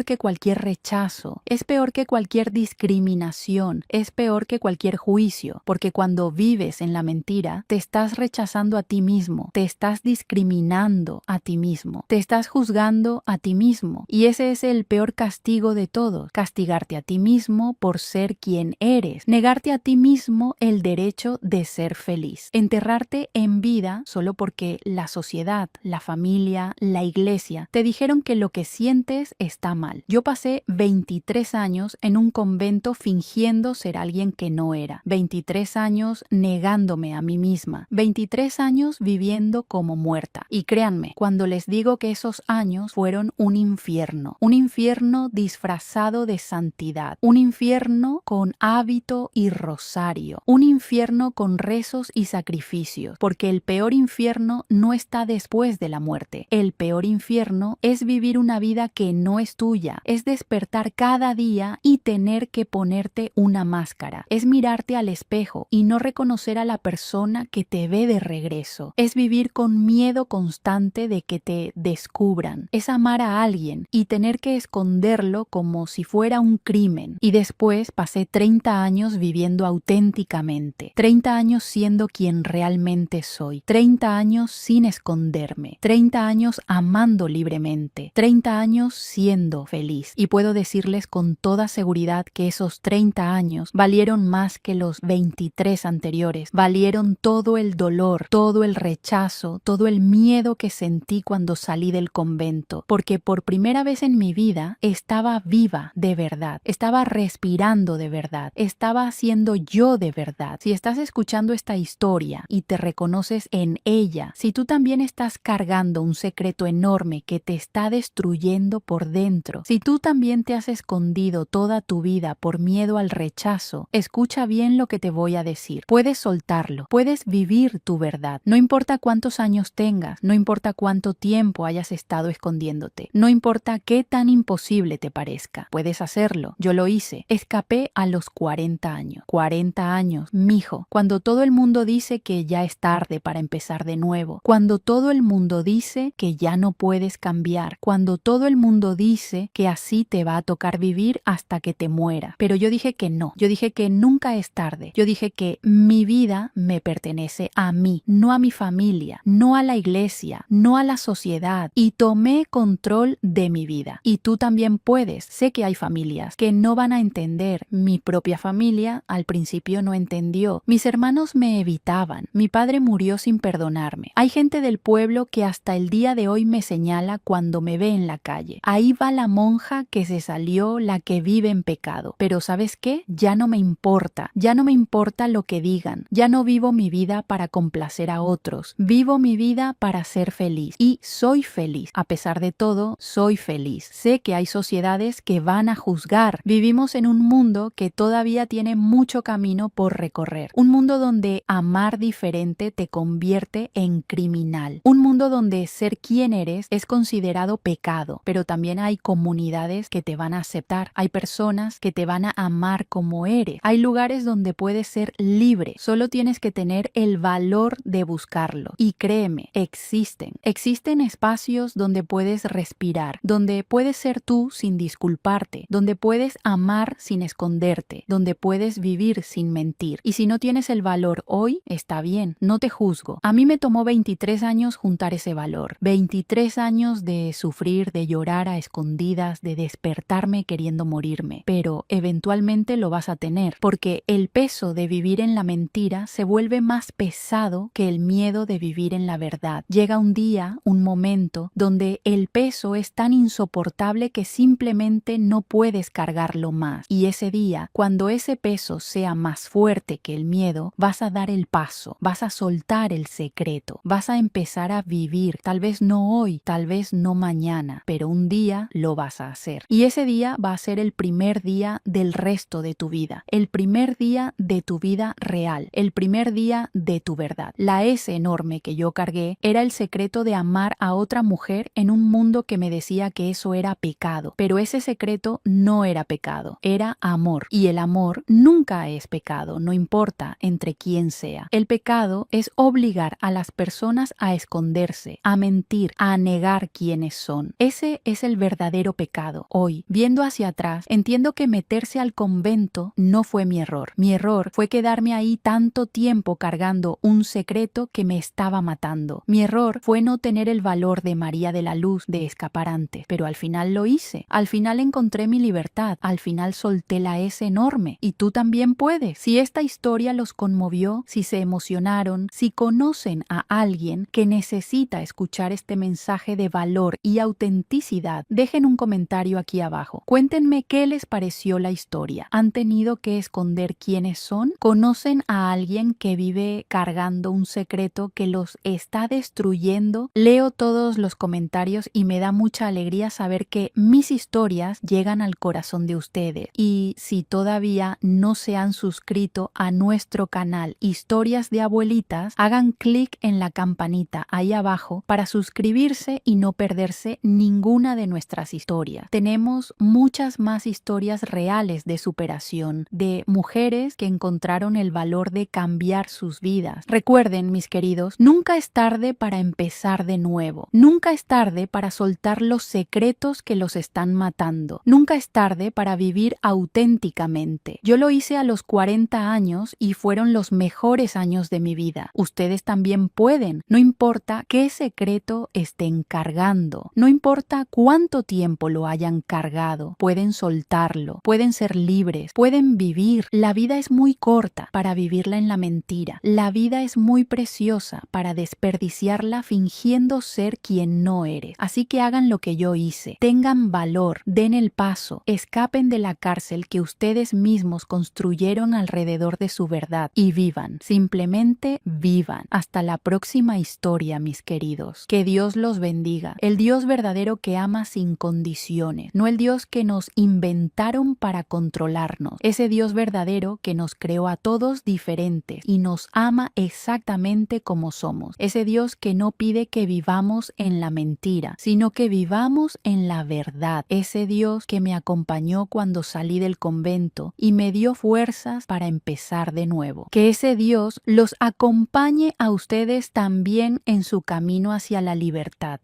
que cualquier rechazo, es peor que cualquier discriminación, es peor que cualquier juicio, porque cuando vives en la mentira te estás rechazando a ti mismo, te estás discriminando a ti mismo, te estás juzgando a ti mismo, y ese es el peor castigo de todos, castigarte a ti mismo por ser quien eres, negarte a ti mismo el derecho de ser feliz, enterrarte en vida solo porque la sociedad, la familia, la iglesia te dijeron que lo que sientes está mal. Yo pasé 23 años en un convento fingiendo ser alguien que no era, 23 años negándome a mí misma, 23 años viviendo como muerta. Y créanme, cuando les digo que esos años fueron un infierno disfrazado de santidad, un infierno con hábito y rosario, un infierno con rezos y sacrificios, porque el peor infierno no está después de la muerte. El peor infierno es vivir una vida que no es tuya, es despertar cada día y tener que ponerte una máscara, es mirarte al espejo y no reconocer a la persona que te ve de regreso, es vivir con miedo constante de que te descubran, es amar a alguien y tener que esconderlo como si fuera un crimen. Y después pasé 30 años viviendo auténticamente, 30 años siendo quien realmente soy, 30 años sin esconderme, 30 años amando libremente, 30 años siendo feliz. Y puedo decirles con toda seguridad que esos 30 años valieron más que los 23 anteriores, valieron todo el dolor, todo el rechazo, todo el miedo que sentí cuando salí del convento, porque por primera vez en mi vida estaba viva de verdad, estaba respirando de verdad, estaba siendo yo de verdad. Si estás escuchando esta historia y te reconoces en ella, si tú también estás cargando un secreto enorme que te está destruyendo por dentro, si tú también te has escondido toda tu vida por miedo al rechazo, escucha bien lo que te voy a decir. Puedes soltarlo, puedes vivir tu verdad. No importa cuántos años tengas, no importa cuánto tiempo hayas estado escondiéndote, no importa qué tan imposible te parezca. Puedes hacerlo. Yo lo hice. Escapé a los 40 años. 40 años, mijo. Cuando todo el mundo dice que ya es tarde para empezar de nuevo. Cuando todo el mundo dice que ya no puedes cambiar. Cuando todo el mundo dice que así te va a tocar vivir hasta que te muera. Pero yo dije que no. Yo dije que nunca es tarde. Yo dije que mi vida me pertenece a mí, no a mi familia, no a la iglesia, no a la sociedad. Y tomé control de mi vida. Y tú también puedes. Sé que hay familias que no van a entender. Mi propia familia al principio no entendió. Mis hermanos me evitaban. Mi padre murió sin perdonarme. Hay gente del pueblo que hasta el día de hoy me señala cuando me ve en la calle. Ahí va la monja que se salió, la que vive en pecado. Pero ¿sabes qué? Ya no me importa. Ya no me importa lo que digan. Ya no vivo mi vida para complacer a otros. Vivo mi vida para ser feliz. Y soy feliz. A pesar de todo, soy feliz. Sé que hay sociedades que van a juzgar. Vivimos en un mundo que todavía tiene mucho camino por recorrer. Un mundo donde amar diferente te convierte en criminal. real. Un mundo donde ser quien eres es considerado pecado, pero también hay comunidades que te van a aceptar. Hay personas que te van a amar como eres. Hay lugares donde puedes ser libre. Solo tienes que tener el valor de buscarlo. Y créeme, existen. Existen espacios donde puedes respirar, donde puedes ser tú sin disculparte, donde puedes amar sin esconderte, donde puedes vivir sin mentir. Y si no tienes el valor hoy, está bien, no te juzgo. A mí me tomó 23 años juntar ese valor. 23 años de sufrir, de llorar a escondidas, de despertarme queriendo morirme. Pero eventualmente lo vas a tener, porque el peso de vivir en la mentira se vuelve más pesado que el miedo de vivir en la verdad. Llega un día, un momento, donde el peso es tan insoportable que simplemente no puedes cargarlo más. Y ese día, cuando ese peso sea más fuerte que el miedo, vas a dar el paso, vas a soltar el secreto, vas a empezar a vivir, tal vez no hoy, tal vez no mañana, pero un día lo vas a hacer. Y ese día va a ser el primer día del resto de tu vida, el primer día de tu vida real, el primer día de tu verdad. La S enorme que yo cargué era el secreto de amar a otra mujer en un mundo que me decía que eso era pecado, pero ese secreto no era pecado, era amor. Y el amor nunca es pecado, no importa entre quién sea. El pecado es obligar a las personas a esconderse, a mentir, a negar quiénes son. Ese es el verdadero pecado. Hoy, viendo hacia atrás, entiendo que meterse al convento no fue mi error. Mi error fue quedarme ahí tanto tiempo cargando un secreto que me estaba matando. Mi error fue no tener el valor de María de la Luz de escapar antes, pero al final lo hice. Al final encontré mi libertad, al final solté la S enorme. Y tú también puedes. Si esta historia los conmovió, si se emocionaron, si conocen a alguien que necesita escuchar este mensaje de valor y autenticidad, dejen un comentario aquí abajo. Cuéntenme qué les pareció la historia. ¿Han tenido que esconder quiénes son? ¿Conocen a alguien que vive cargando un secreto que los está destruyendo? Leo todos los comentarios y me da mucha alegría saber que mis historias llegan al corazón de ustedes. Y si todavía no se han suscrito a nuestro canal Historias de Abuelitas, hagan clic en la campanita ahí abajo para suscribirse y no perderse ninguna de nuestras historias. Tenemos muchas más historias reales de superación, de mujeres que encontraron el valor de cambiar sus vidas. Recuerden, mis queridos, nunca es tarde para empezar de nuevo. Nunca es tarde para soltar los secretos que los están matando. Nunca es tarde para vivir auténticamente. Yo lo hice a los 40 años y fueron los mejores años de mi vida. Ustedes también pueden. No importa qué secreto estén cargando. No importa cuánto tiempo lo hayan cargado. Pueden soltarlo. Pueden ser libres. Pueden vivir. La vida es muy corta para vivirla en la mentira. La vida es muy preciosa para desperdiciarla fingiendo ser quien no eres. Así que hagan lo que yo hice. Tengan valor. Den el paso. Escapen de la cárcel que ustedes mismos construyeron alrededor de su verdad y vivan. Simplemente vivan. Hasta la próxima historia, mis queridos. Que Dios los bendiga. El Dios verdadero que ama sin condiciones. No el Dios que nos inventaron para controlarnos. Ese Dios verdadero que nos creó a todos diferentes y nos ama exactamente como somos. Ese Dios que no pide que vivamos en la mentira, sino que vivamos en la verdad. Ese Dios que me acompañó cuando salí del convento y me dio fuerzas para empezar de nuevo. Que ese Dios los acompañe a ustedes también en su camino hacia la libertad.